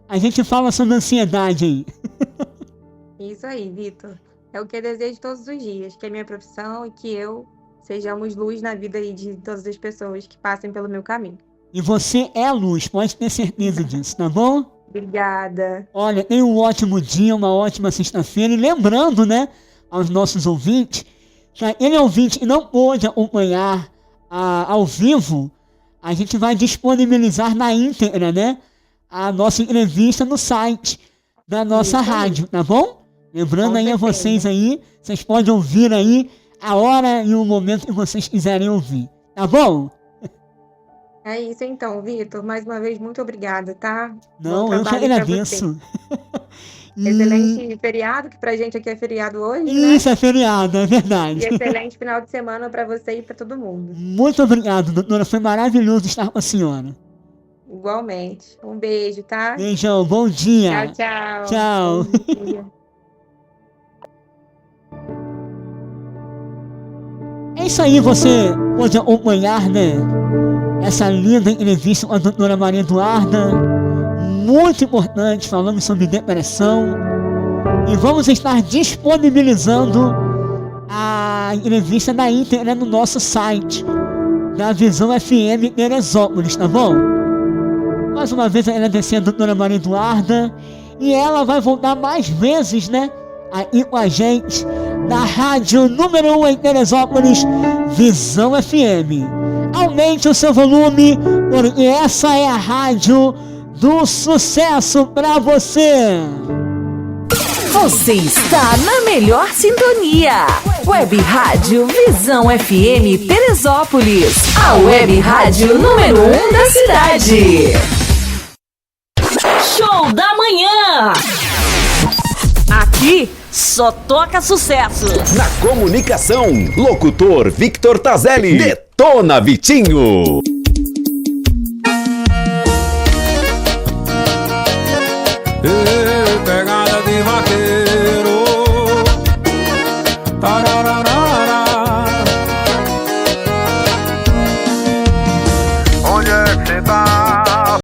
a gente fala sobre ansiedade aí. Isso aí, Vitor. É o que eu desejo todos os dias, que é minha profissão e que eu sejamos luz na vida aí de todas as pessoas que passem pelo meu caminho. E você é a luz, pode ter certeza disso, tá bom? Obrigada. Olha, tenha um ótimo dia, uma ótima sexta-feira. E lembrando, né, aos nossos ouvintes, que aquele ouvinte que não pôde acompanhar ao vivo, a gente vai disponibilizar na íntegra, né, a nossa entrevista no site da nossa rádio, tá bom? Lembrando aí a vocês aí, vocês podem ouvir aí a hora e o momento que vocês quiserem ouvir, tá bom? É isso então, Vitor. Mais uma vez, muito obrigada, tá? Não, eu que agradeço. Excelente feriado, que pra gente aqui é feriado hoje, né? Isso, é feriado, é verdade. E excelente final de semana pra você e pra todo mundo. Muito obrigado, doutora. Foi maravilhoso estar com a senhora. Igualmente. Um beijo, tá? Beijão, bom dia. Tchau, tchau. Tchau. Bom dia. É isso aí, você pode acompanhar, né, essa linda entrevista com a doutora Maria Eduarda. Muito importante, falamos sobre depressão. E vamos estar disponibilizando a entrevista na íntegra no nosso site da Visão FM Teresópolis, tá bom? Mais uma vez agradecendo a doutora Maria Eduarda. E ela vai voltar mais vezes, né? Aí com a gente na rádio número 1 em Teresópolis, Visão FM. Aumente o seu volume, porque essa é a rádio do sucesso pra você. Você está na melhor sintonia. Web Rádio Visão FM Teresópolis. A web rádio número 1 da cidade. Show da manhã. Aqui só toca sucesso. Na comunicação, locutor Victor Tazelli. Detona Vitinho. Pegada de vaqueiro. Tararara.